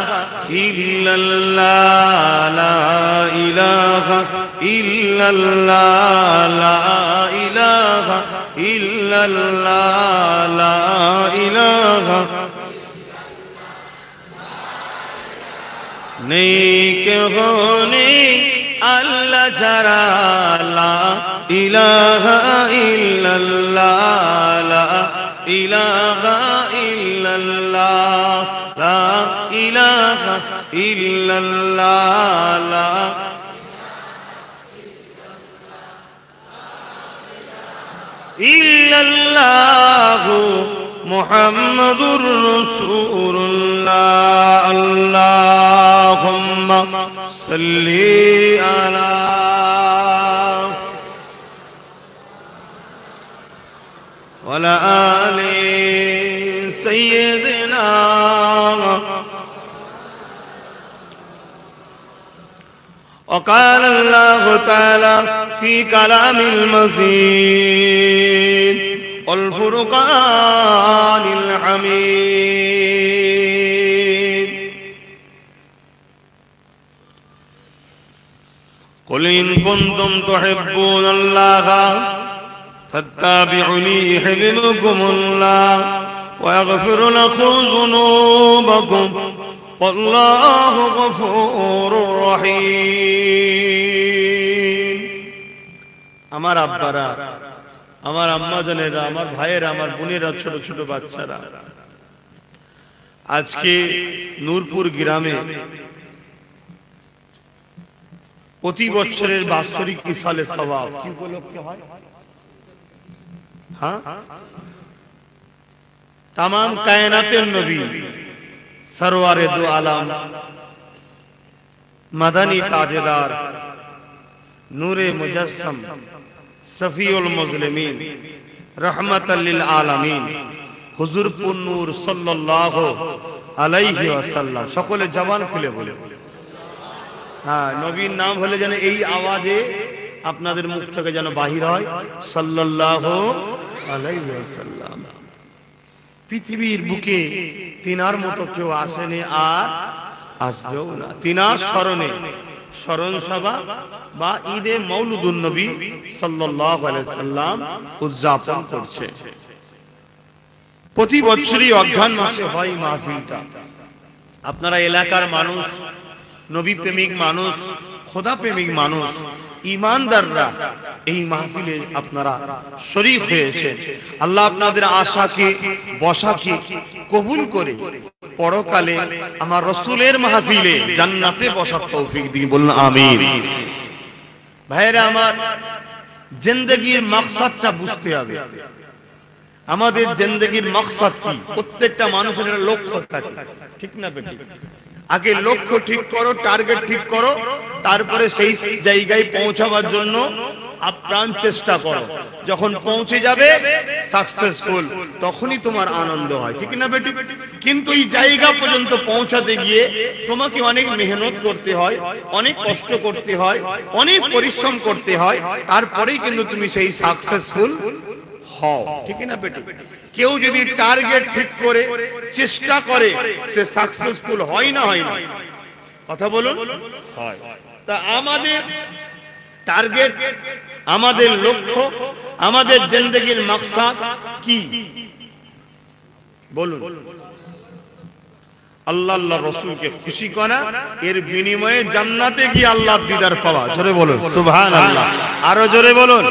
[SPEAKER 2] ইল্লাল্লাহ, লা ইলাহা ইল্লাল্লাহ, লা ইলাহা ইল্লাল্লাহ, লা ইলাহা নেক হনে আল্লাহ ছাড়া, লা ইলাহা ইল্লাল্লাহ, লা ইলাহা ইল্লাল্লাহ, লা ইলাহা ইল্লাল্লাহ, লা ইল্লাল্লাহু মুহাম্মাদুর রাসূলুল্লাহ। আল্লাহুম্মা সাল্লি আলা ওয়ালা আলি সাইয়্যিদিনা। وقال الله تعالى في كلام المزيد والفرقان الحميد قل إن كنتم تحبون الله فاتبعوني يحببكم الله ويغفر لكم ذنوبكم والله غفور رحيم। আমার আব্বারা, আমার আম্মা জানেরা, আমার ভাইয়েরা, আমার বোনেরা, ছোট ছোট বাচ্চারা, আজকে নূরপুর গ্রামে প্রতি বছরের বাৎসরিক ইসালে সওয়াব কি উপলক্ষে হয়? হ্যাঁ, তামাম কায়নাতের নবী সরওয়ারে দু আলম মাদানী তাজেদার নূরে মুজাসসাম সফিউল মুজলিমিন রহমাতাল লিল আলামিন হুজুর পুন্নুর সাল্লাল্লাহু আলাইহি ওয়াসাল্লাম। সকলে জবান খুলে বলে, হ্যাঁ, নবীর নাম হলে যেন এই আওয়াজে আপনাদের মুখ থেকে যেন বাহির হয়, সাল্লাল্লাহু আলাইহি ওয়াসাল্লাম। পৃথিবীর বুকে তিনার মতো কেউ আসেনি আর আসবেও না। তিনার স্মরণে স্মরণ সভা বা ঈদে মৌলুদুন নবী সাল্লাল্লাহু আলাইহি সাল্লাম উদযাপন করছে। প্রতি বছরই অঘ্রাণ মাসে হয় মাহফিলটা। আপনারা এলাকার মানুষ, নবী প্রেমিক মানুষ, খোদা প্রেমিক মানুষ, ঈমানদাররা এই মাহফিলে আপনারা শরীক হয়েছেন। আল্লাহ আপনাদের আশাকে বসাকে কবুল করে পরকালে আমার রাসূলের মাহফিলে জান্নাতে বসার তৌফিক দিন, বলুন আমিন। ভাইরা আমার, জিন্দেগির মাকসাদটা বুঝতে হবে। আমাদের জিন্দেগির মাকসাদ কি? প্রত্যেকটা মানুষের একটা লক্ষ্য থাকে, ঠিক না বেটি? আগে লক্ষ্য ঠিক করো, টার্গেট ঠিক করো, তারপরে সেই জায়গায় পৌঁছাবার জন্য আপ্রাণ চেষ্টা করো। যখন পৌঁছে যাবে সাকসেসফুল, তখনই তোমার আনন্দ হয়, ঠিক না বেটি? কিন্তু এই জায়গা পর্যন্ত পৌঁছাতে গিয়ে তোমাকে অনেক মেহনত করতে হয়, অনেক কষ্ট করতে হয়, অনেক পরিশ্রম করতে হয়, তারপরেই কিন্তু তুমি সেই সাকসেসফুল হও, ঠিক না বেটি? কেউ যদি টার্গেট ঠিক করে চেষ্টা করে, সে সাকসেসফুল হয় না হয় না? কথা বলুন, হয়। তা আমাদের টার্গেট, আমাদের লক্ষ্য, আমাদের জিন্দেগির মাকসাদ কি বলুন? আল্লাহ আল্লাহ রাসূলকে খুশি করা, এর বিনিময়ে জান্নাতে গিয়ে আল্লাহর দিদার পাওয়া। জোরে বলুন সুবহানাল্লাহ, আরো জোরে বলুন।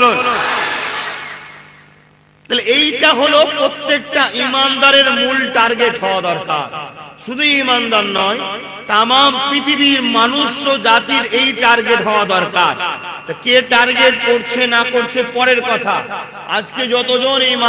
[SPEAKER 2] তাহলে এইটা হলো প্রত্যেকটা ঈমানদারের মূল টার্গেট হওয়া দরকার। শুধু ঈমানদার নয়, তামাম পৃথিবীর মানুষ জাতির এই টার্গেট হওয়া দরকার। কে টার্গেট করছে না করছে পরের কথা। আজকে যতজন ঈমান